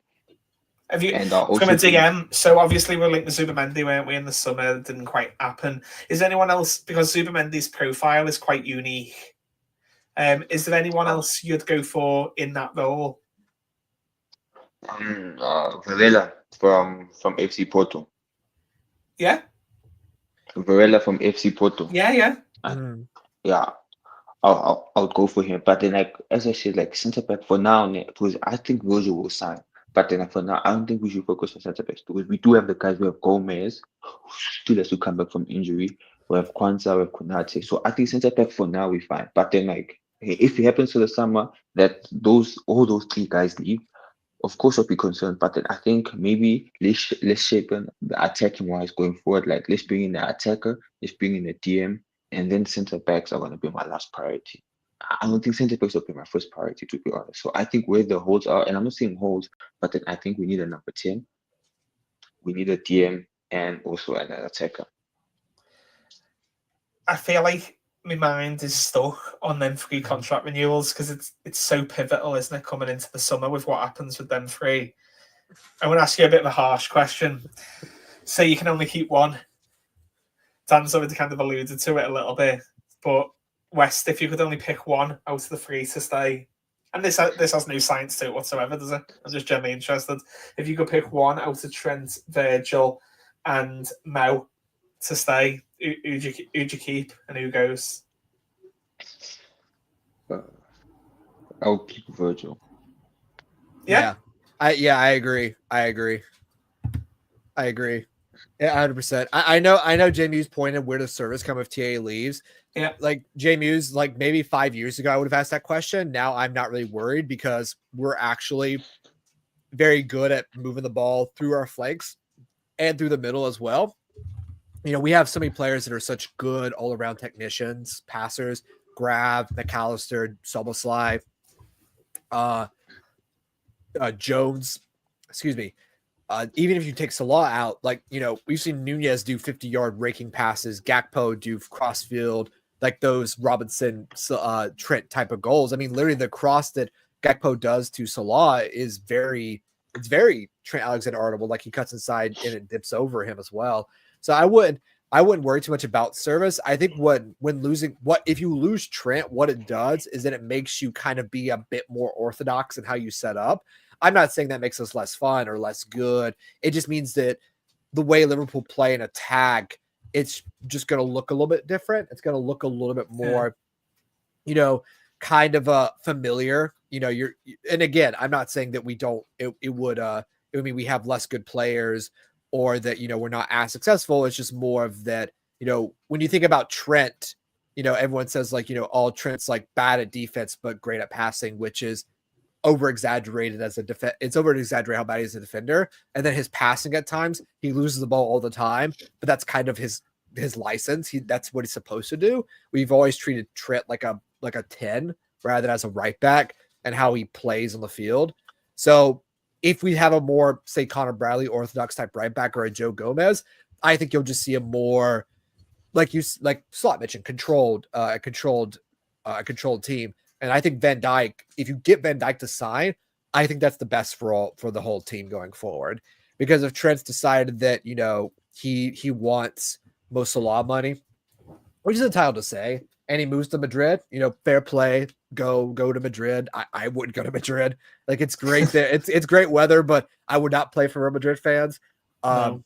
S1: Have you
S3: And
S1: from a DM? So obviously we're linked to Zubimendi, weren't we, in the summer? It didn't quite happen. Is there anyone else, because Zubimendi's profile is quite unique? Is there anyone else you'd go for in that role?
S3: Varela from FC Porto.
S1: Yeah.
S3: Varela from FC Porto.
S1: Yeah.
S3: Yeah. I'll go for him. But then, like, as I said, like, centre back for now, because I think Virgil will sign. But then, for now, I don't think we should focus on centre backs because we do have the guys. We have Gomez, who still has to come back from injury. We have Kwanzaa, we have Konate. So I think centre back for now we fine. But then, like, if it happens to the summer that all those three guys leave, of course I'll be concerned. But then I think maybe let's shape the attacking wise going forward. Like, let's bring in the attacker, let's bring in the DM. And then centre backs are going to be my last priority. I don't think centre backs will be my first priority, to be honest. So I think where the holes are, and I'm not saying holes, but then I think we need a number 10. We need a DM and also an attacker.
S1: I feel like my mind is stuck on them 3 contract renewals because it's so pivotal, isn't it, coming into the summer with what happens with them 3. I want to ask you a bit of a harsh question. Say you can only keep one. Dan's already kind of alluded to it a little bit, but West, if you could only pick one out of the 3 to stay, and this has no science to it whatsoever, does it? I'm just generally interested. If you could pick one out of Trent, Virgil, and Mo to stay, who'd you keep and who goes?
S3: I'll keep Virgil.
S2: Yeah. I agree. Yeah, 100%. I know Jay Muse pointed where does service come if TA leaves.
S1: Yeah.
S2: Like Jay Muse, like maybe 5 years ago, I would have asked that question. Now I'm not really worried because we're actually very good at moving the ball through our flanks and through the middle as well. We have so many players that are such good all-around technicians, passers, Grav, McAllister, Soboslai, Jones, excuse me. Even if you take Salah out, like, we've seen Nunez do 50-yard raking passes, Gakpo do crossfield, like those Robinson, Trent type of goals. I mean, literally the cross that Gakpo does to Salah is very Trent Alexander-Arnold. Like, he cuts inside and it dips over him as well. So I wouldn't worry too much about service. I think if you lose Trent, what it does is that it makes you kind of be a bit more orthodox in how you set up. I'm not saying that makes us less fun or less good. It just means that the way Liverpool play and attack, it's just going to look a little bit different. It's going to look a little bit more, kind of familiar. And again, I'm not saying that we don't. It would mean we have less good players or that we're not as successful. It's just more of that. When you think about Trent, everyone says like all Trent's like bad at defense but great at passing, which is over-exaggerated as a defense. It's over-exaggerated how bad he is a defender. And then his passing at times, he loses the ball all the time, but that's kind of his license. That's what he's supposed to do. We've always treated Trent like a 10 rather than as a right back and how he plays on the field. So if we have a more, say, Connor Bradley orthodox type right back or a Joe Gomez, I think you'll just see a more, like Slot mentioned, controlled team. And I think Van Dijk, if you get Van Dijk to sign, I think that's the best for the whole team going forward. Because if Trent's decided that, he wants Mo Salah money, which is entitled to say. And he moves to Madrid. Fair play. Go to Madrid. I wouldn't go to Madrid. Like, it's great there. It's great weather, but I would not play for Real Madrid fans.
S1: No.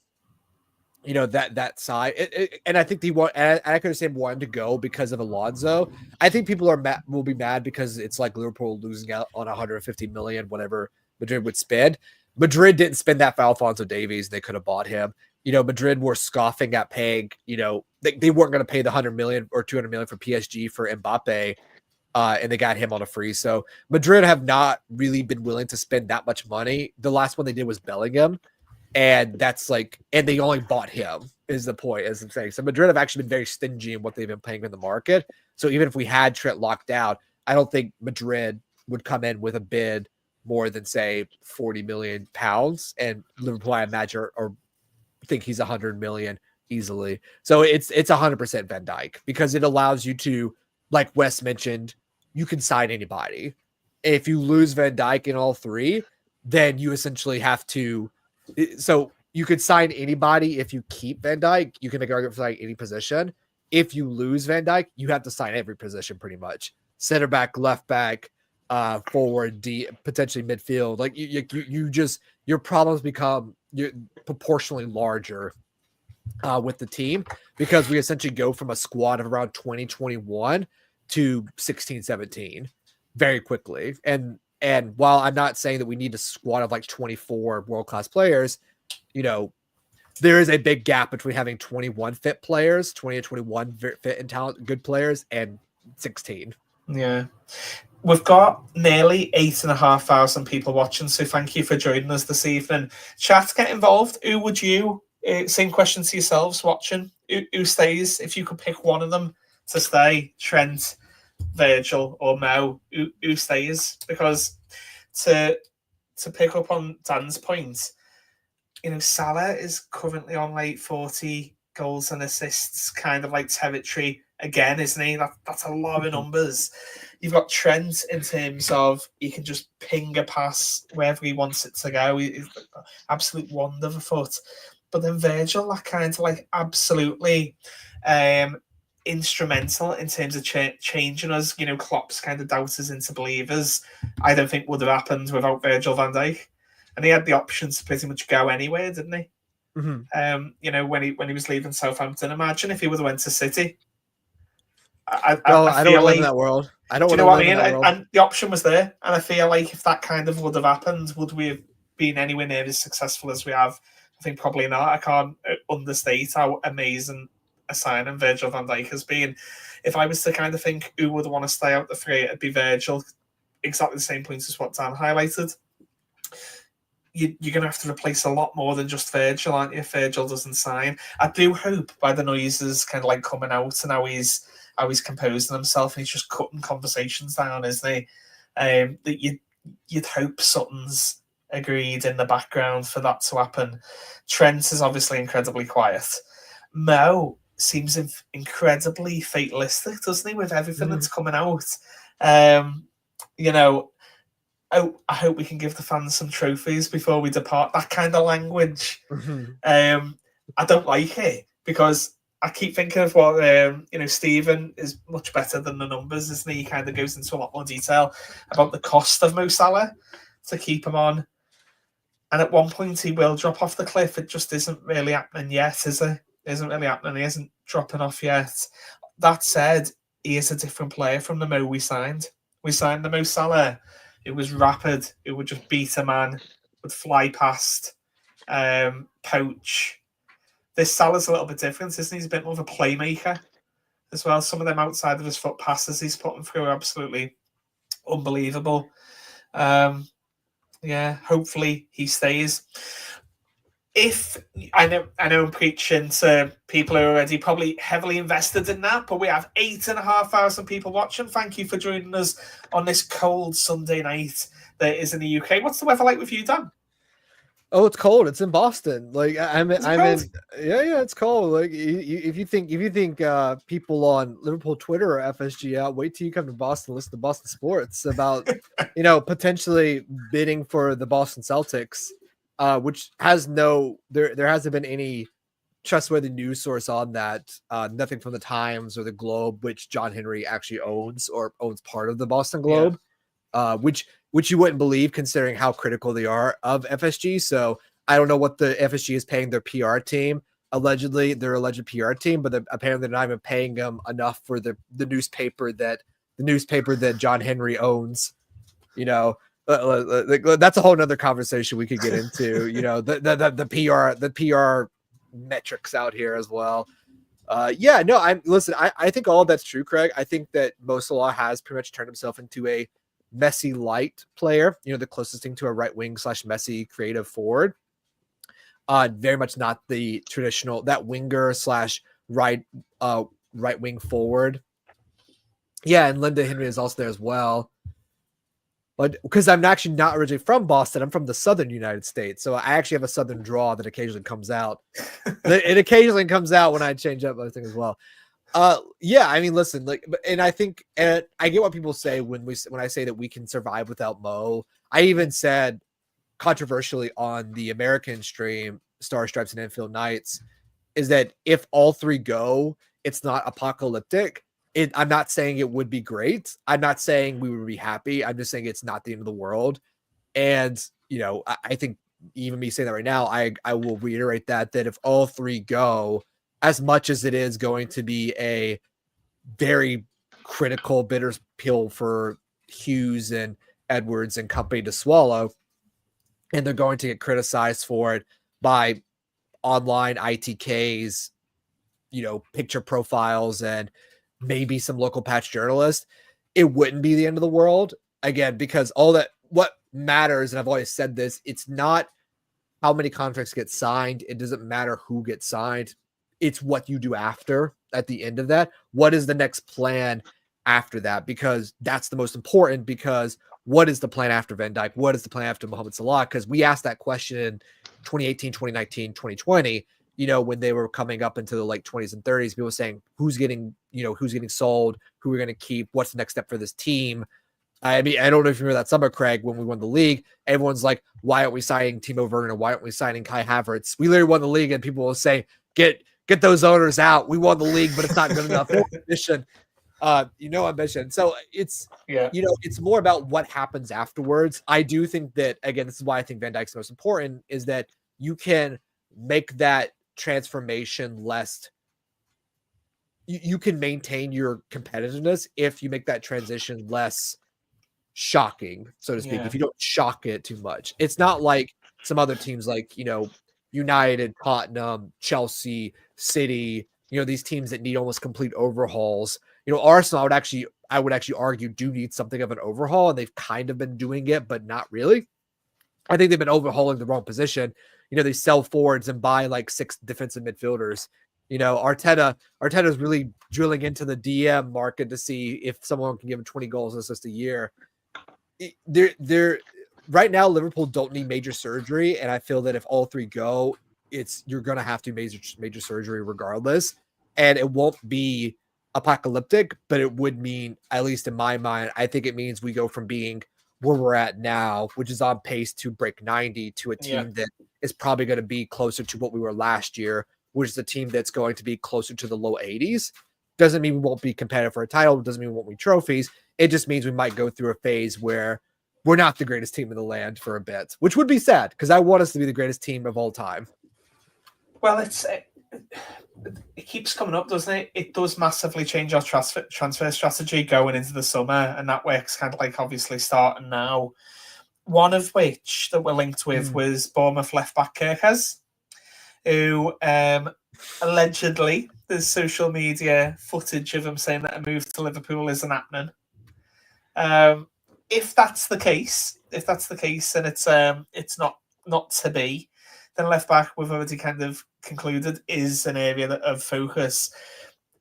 S2: That side, and I think I could understand wanting to go because of Alonso. I think people will be mad because it's like Liverpool losing out on 150 million, whatever Madrid would spend. Madrid didn't spend that for Alphonso Davies. They could have bought him. Madrid were scoffing at paying. They weren't going to pay the 100 million or 200 million for PSG for Mbappe, and they got him on a free. So Madrid have not really been willing to spend that much money. The last one they did was Bellingham. And that's and they only bought him is the point, as I'm saying. So Madrid have actually been very stingy in what they've been paying in the market. So even if we had Trent locked out, I don't think Madrid would come in with a bid more than, say, 40 million pounds. And Liverpool, I imagine, or think he's 100 million easily. So it's 100% Van Dijk because it allows you to, like Wes mentioned, you can sign anybody. If you lose Van Dijk in all three, then you essentially have to. So you could sign anybody if you keep Van Dijk. You can make an argument for any position. If you lose Van Dijk, you have to sign every position pretty much. Center back, left back, forward, potentially midfield. Your problems become proportionally larger with the team because we essentially go from a squad of around 2021 to 16, 17 very quickly. And while I'm not saying that we need a squad of 24 world-class players, there is a big gap between having 21 fit players, 20 and 21 fit and talent, good players, and 16.
S1: Yeah. We've got nearly 8,500 people watching, so thank you for joining us this evening. Chat, get involved. Who would you, same question to yourselves watching, who stays? If you could pick one of them to stay, Trent, Virgil or Mo, who stays? Because to pick up on Dan's point, Salah is currently on 40 goals and assists kind of territory again, isn't he? That's a lot of numbers. You've got Trent in terms of he can just ping a pass wherever he wants it to go. He's an absolute wonder of a foot. But then Virgil, that kind of absolutely instrumental in terms of changing us. Klopp's kind of doubters into believers. I don't think would have happened without Virgil van Dijk, and he had the option to pretty much go anywhere, didn't he?
S2: Mm-hmm.
S1: When he was leaving Southampton, imagine if he would have went to City.
S2: I don't want to live in that world. I don't. Do you know what I mean?
S1: And the option was there, and I feel like if that kind of would have happened, would we have been anywhere near as successful as we have? I think probably not. I can't understate how amazing a signing Virgil van Dijk has been. If I was to kind of think who would want to stay out the three, it'd be Virgil. Exactly the same points as what Dan highlighted. You're going to have to replace a lot more than just Virgil, aren't you, if Virgil doesn't sign? I do hope by the noises kind of coming out and how he's composing himself and he's just cutting conversations down, isn't he? That you'd hope something's agreed in the background for that to happen. Trent is obviously incredibly quiet. Mo seems incredibly fatalistic, doesn't he, with everything that's coming out? I hope we can give the fans some trophies before we depart. That kind of language. I don't like it because I keep thinking of what, Stephen is much better than the numbers, isn't he? He kind of goes into a lot more detail about the cost of Mo Salah to keep him on. And at one point he will drop off the cliff. It just isn't really happening yet, is it? It isn't really happening. He isn't dropping off yet. That said, he is a different player from the Mo we signed. We signed the Mo Salah. It was rapid. It would just beat a man, would fly past, poach. This Salah's a little bit different, isn't he? He's a bit more of a playmaker as well. Some of them outside of his foot passes he's putting through are absolutely unbelievable. Hopefully he stays. If I know I'm preaching to people who are already probably heavily invested in that, but we have 8,500 people watching. Thank you for joining us on this cold Sunday night that is in the UK. What's the weather like with you, Dan?
S2: Oh, it's cold. It's in Boston. I'm in. Yeah, it's cold. If you think people on Liverpool Twitter are FSG out, wait till you come to Boston, listen to Boston Sports about potentially bidding for the Boston Celtics, which has there hasn't been any trustworthy news source on that. Nothing from the Times or the Globe, which John Henry actually owns or owns part of the Boston Globe, which you wouldn't believe considering how critical they are of FSG. So I don't know what the FSG is paying their PR team. Allegedly, their alleged PR team, but apparently they're not even paying them enough for the newspaper that John Henry owns. You know, that's a whole nother conversation we could get into. You know, the PR metrics out here as well. I think all of that's true, Craig. I think that Mo Salah has pretty much turned himself into a Messi light player, you know, the closest thing to a right wing / Messi creative forward. Very much not the traditional that winger / right wing forward. Yeah, and Linda Henry is also there as well. But because I'm actually not originally from Boston, I'm from the southern United States. So I actually have a southern draw that occasionally comes out. It occasionally comes out when I change up other things as well. I mean, listen, and I think, and I get what people say when I say that we can survive without Mo. I even said controversially on the American stream, Star Stripes and Enfield Nights, is that if all three go, it's not apocalyptic. I'm not saying it would be great. I'm not saying we would be happy. I'm just saying it's not the end of the world. And, you know, I think even me saying that right now, I will reiterate that if all three go, as much as it is going to be a very critical bitter pill for Hughes and Edwards and company to swallow, and they're going to get criticized for it by online ITKs, you know, picture profiles and maybe some local patch journalists, it wouldn't be the end of the world. Again, because what matters, and I've always said this, it's not how many contracts get signed. It doesn't matter who gets signed. It's what you do after at the end of that. What is the next plan after that? Because that's the most important, because what is the plan after Van Dijk? What is the plan after Mohamed Salah? Because we asked that question in 2018, 2019, 2020, you know, when they were coming up into the late 20s and 30s, people were saying, who's getting sold, who we're going to keep, what's the next step for this team? I mean, I don't know if you remember that summer, Craig, when we won the league, everyone's like, why aren't we signing Timo Werner? Why aren't we signing Kai Havertz? We literally won the league, and people will say, get those owners out. We won the league, but it's not good enough. Ambition. Ambition. So it's, you know, it's more about what happens afterwards. I do think that, again, this is why I think Van Dijk's most important, is that you can make that transformation less. You can maintain your competitiveness if you make that transition less shocking, so to speak. If you don't shock it too much, it's not like some other teams like, you know, United, Tottenham, Chelsea, City, you know, these teams that need almost complete overhauls. You know, Arsenal, I would actually argue do need something of an overhaul, and they've kind of been doing it, but not really. I think they've been overhauling the wrong position. You know, they sell forwards and buy like 6 defensive midfielders. You know, Arteta's really drilling into the DM market to see if someone can give him 20 goals and assists a year. They're right now, Liverpool don't need major surgery, and I feel that if all three go, you're going to have to do major surgery regardless, and it won't be apocalyptic, but it would mean, at least in my mind, I think it means we go from being where we're at now, which is on pace to break 90, to a team that is probably going to be closer to what we were last year, which is a team that's going to be closer to the low 80s. Doesn't mean we won't be competitive for a title. Doesn't mean we won't win trophies. It just means we might go through a phase where we're not the greatest team in the land for a bit, which would be sad, because I want us to be the greatest team of all time.
S1: Well, it keeps coming up, doesn't it? It does massively change our transfer strategy going into the summer, and that work's kind of like obviously starting now. One of which that we're linked with was Bournemouth left-back Kerkez, who allegedly there's social media footage of him saying that a move to Liverpool isn't happening. If that's the case, and it's not to be, then left back, we've already kind of concluded, is an area of focus.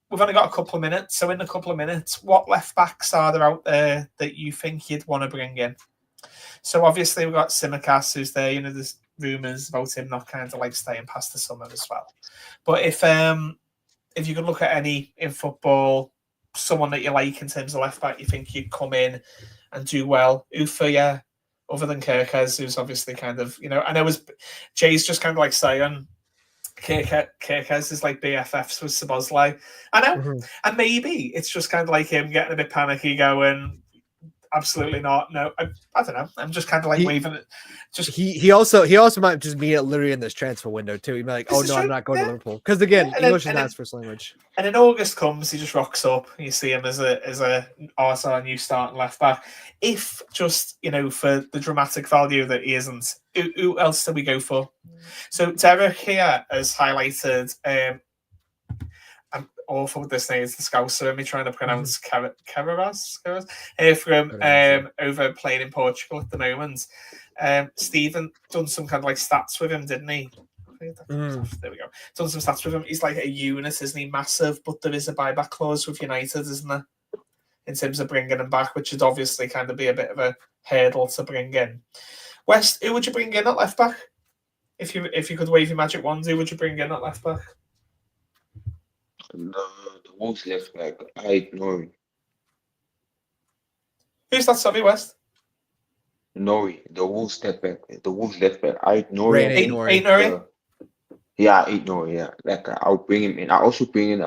S1: We've only got a couple of minutes, so in a couple of minutes, what left backs are there out there that you think you'd want to bring in? So obviously we've got Simicast, who's there. You know, there's rumours about him not kind of like staying past the summer as well. But if you could look at any in football, someone that you like in terms of left back, you think you'd come in and do well, who for you, other than Kerkez, who's obviously kind of, you know, I know Jay's just kind of like saying, Kerkez is like BFFs with Szoboszlai. I know, and maybe it's just kind of like him getting a bit panicky, going, "Absolutely not, no." I don't know. I'm just kind of like waving it. Just
S2: he also might just mean it literally in this transfer window too. He'd be like, "Oh no, I'm not going to Liverpool," because again, English is not his first language.
S1: And then August comes, he just rocks up. You see him as a our new starting left back. If just for the dramatic value that he isn't, who else do we go for? So Derek here has highlighted. I'm awful with this name. It's the Scouser. Me trying to pronounce Carreras from over playing in Portugal at the moment. Stephen done some kind of like stats with him, didn't he? There we go. Done some stats with him. He's like a unit, isn't he? Massive, but there is a buyback clause with United, isn't there? In terms of bringing him back, which would obviously kind of be a bit of a hurdle to bring in. West, who would you bring in at left back? If you could wave your magic wand, who would you bring in at left back?
S3: The Wolves left back, I ignore.
S1: Who's that? Sorry, West.
S3: Nori, the Wolves step back. The Wolves left back, I ignore.
S1: Ain't Nori.
S3: Yeah, I ignore. Yeah, like I'll bring him in. I also bring in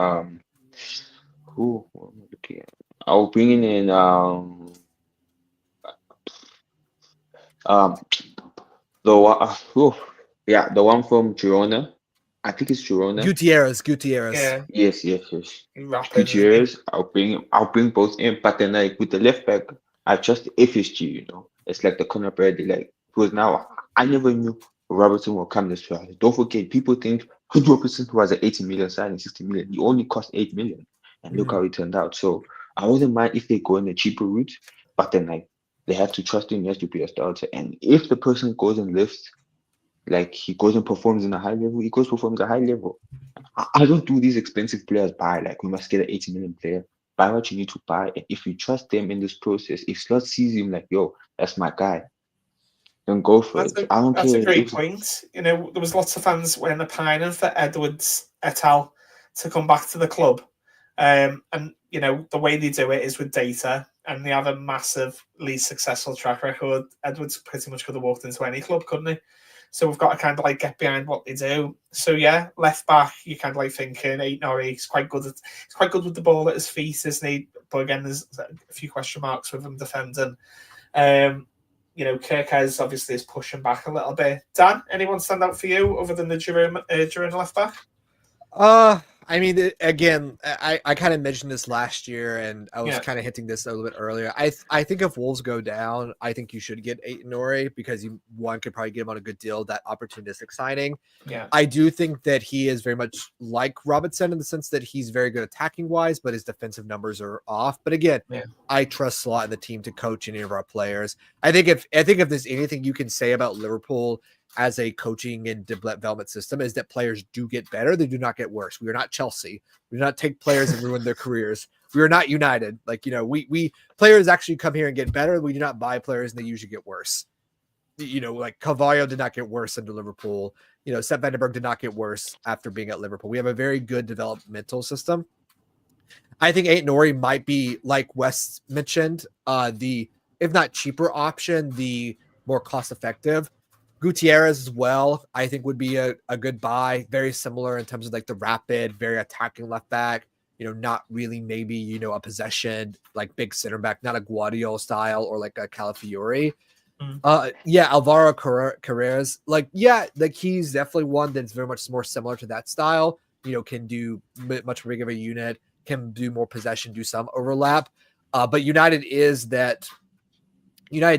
S3: who? What am I looking at? I'll bring in the the one from Girona. I think it's Girona.
S2: Gutierrez.
S1: Yeah.
S3: Yes. Gutierrez. I'll bring both in, but then like with the left back, I trust FSG. It's like the Conor Bradley. Like because now I never knew Robertson will come this far. Don't forget, people think Robertson was an 80 million signing, 60 million. He only cost 8 million, and look how it turned out. So I wouldn't mind if they go in a cheaper route, but then like they have to trust him. He has to be a starter, and if the person goes and lifts. Like he goes and performs in a high level, performs at a high level. I don't do these expensive players buy. Like we must get an 80 million player. Buy what you need to buy. And if you trust them in this process, if Slot sees him like, yo, that's my guy, then go for it. I don't care.
S1: That's a great point. There was lots of fans when pining for Edwards et al. To come back to the club. And the way they do it is with data, and they have a massively successful track record. Edwards pretty much could have walked into any club, couldn't he? So we've got to kind of like get behind what they do. So yeah, left back, you kind of like thinking Nori. He's quite good with the ball at his feet, isn't he? But again, there's a few question marks with him defending. Kerkez obviously is pushing back a little bit. Dan, anyone stand out for you other than the Girona left back?
S2: I mean, again, I kind of mentioned this last year, and I was kind of hinting this a little bit earlier. I think if Wolves go down, I think you should get Nori because one could probably get him on a good deal, that opportunistic signing.
S1: Yeah,
S2: I do think that he is very much like Robertson in the sense that he's very good attacking wise, but his defensive numbers are off. But again, I trust Slot and the team to coach any of our players. I think if there's anything you can say about Liverpool as a coaching and development system is that players do get better. They do not get worse. We are not Chelsea. We do not take players and ruin their careers. We are not United. Like, we players actually come here and get better. We do not buy players and they usually get worse. Like Carvalho did not get worse under Liverpool. Sepp van den Berg did not get worse after being at Liverpool. We have a very good developmental system. I think Nori might be, like Wes mentioned, the, if not cheaper option, the more cost effective. Gutierrez as well, I think would be a good buy. Very similar in terms of like the rapid, very attacking left back. Not really maybe, a possession, like big center back, not a Guardiola style or like a Calafiori. Alvaro Carreras, like he's definitely one that's very much more similar to that style. Can do much bigger of a unit, can do more possession, do some overlap. But United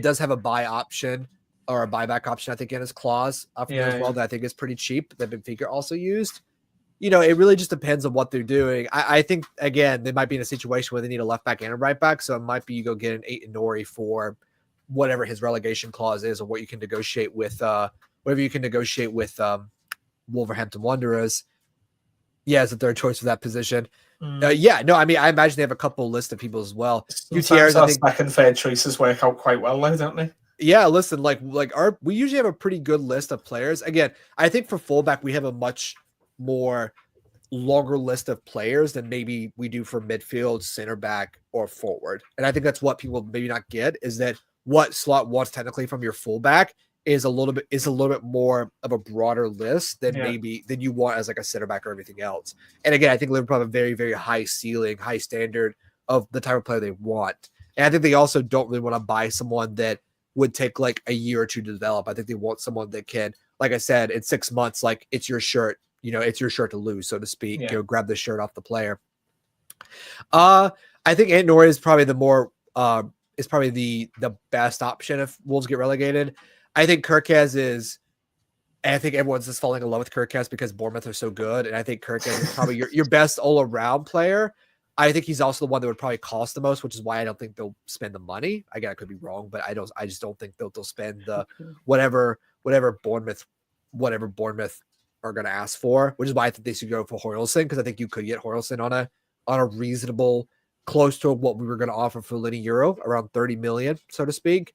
S2: does have a buy option or a buyback option, I think, in his clause as well, that I think is pretty cheap, that Benfica also used. It really just depends on what they're doing. I think, again, they might be in a situation where they need a left back and a right back, so it might be you go get an 8 Nori for whatever his relegation clause is or what you can negotiate with Wolverhampton Wanderers. As a third choice for that position. I imagine they have a couple list of people as well.
S1: Gutierrez, I think second and third choices work out quite well though, don't they?
S2: Yeah, listen, we usually have a pretty good list of players. Again, I think for fullback we have a much more longer list of players than maybe we do for midfield, center back, or forward. And I think that's what people maybe not get is that what Slot wants technically from your fullback is a little bit more of a broader list than
S1: Yeah.
S2: than you want as like a center back or everything else. And again, I think Liverpool have a very, very high ceiling, high standard of the type of player they want. And I think they also don't really want to buy someone that would take like a year or two to develop. I think they want someone that can, like I said, in 6 months, like it's your shirt, it's your shirt to lose, so to speak.
S1: Yeah.
S2: Grab the shirt off the player. I think Ant-Nouri is probably the best option if Wolves get relegated. I think Kerkez is, and I think everyone's just falling in love with Kerkez because Bournemouth are so good. And I think Kerkez is probably your best all-around player. I think he's also the one that would probably cost the most, which is why I don't think they'll spend the money. Again, I could be wrong, but I just don't think they'll spend the whatever Bournemouth are going to ask for, which is why I think they should go for Hoylson, because I think you could get Hoylson on a reasonable, close to what we were going to offer for Lenny Euro, around 30 million, so to speak.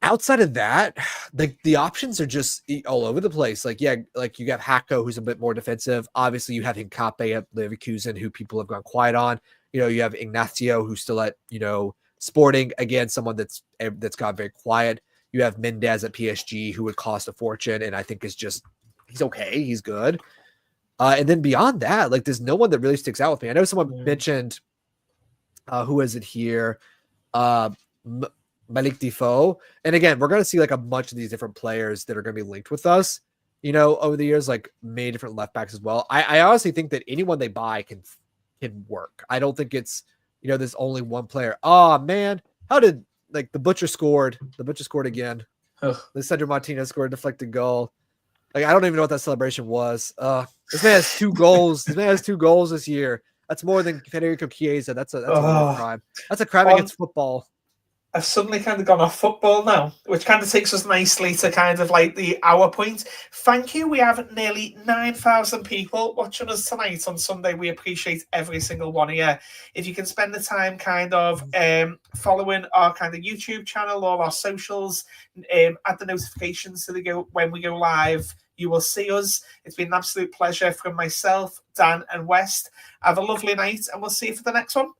S2: Outside of that, the options are just all over the place. Like you have Hato, who's a bit more defensive. Obviously, you have Hincape at Leverkusen, who people have gone quiet on. You have Ignacio, who's still at Sporting. Again, someone that's gone very quiet. You have Mendez at PSG, who would cost a fortune, and I think he's okay. He's good. And then beyond that, like there's no one that really sticks out with me. I know someone mentioned, who is it here? Malik Defoe. And again, we're going to see like a bunch of these different players that are going to be linked with us, over the years, like many different left backs as well. I honestly think that anyone they buy can work. I don't think it's, there's only one player. Oh man, how did the Butcher scored again. Lisandro Martinez scored a deflected goal. Like, I don't even know what that celebration was. This man has 2 goals. This man has 2 goals this year. That's more than Federico Chiesa. That's a war crime. That's a crime against football.
S1: I've suddenly kind of gone off football now, which kind of takes us nicely to kind of like the hour point. Thank you. We have nearly 9,000 people watching us tonight on Sunday. We appreciate every single one of you. If you can spend the time kind of following our kind of YouTube channel, all our socials, add the notifications so when we go live, you will see us. It's been an absolute pleasure from myself, Dan and West. Have a lovely night, and we'll see you for the next one.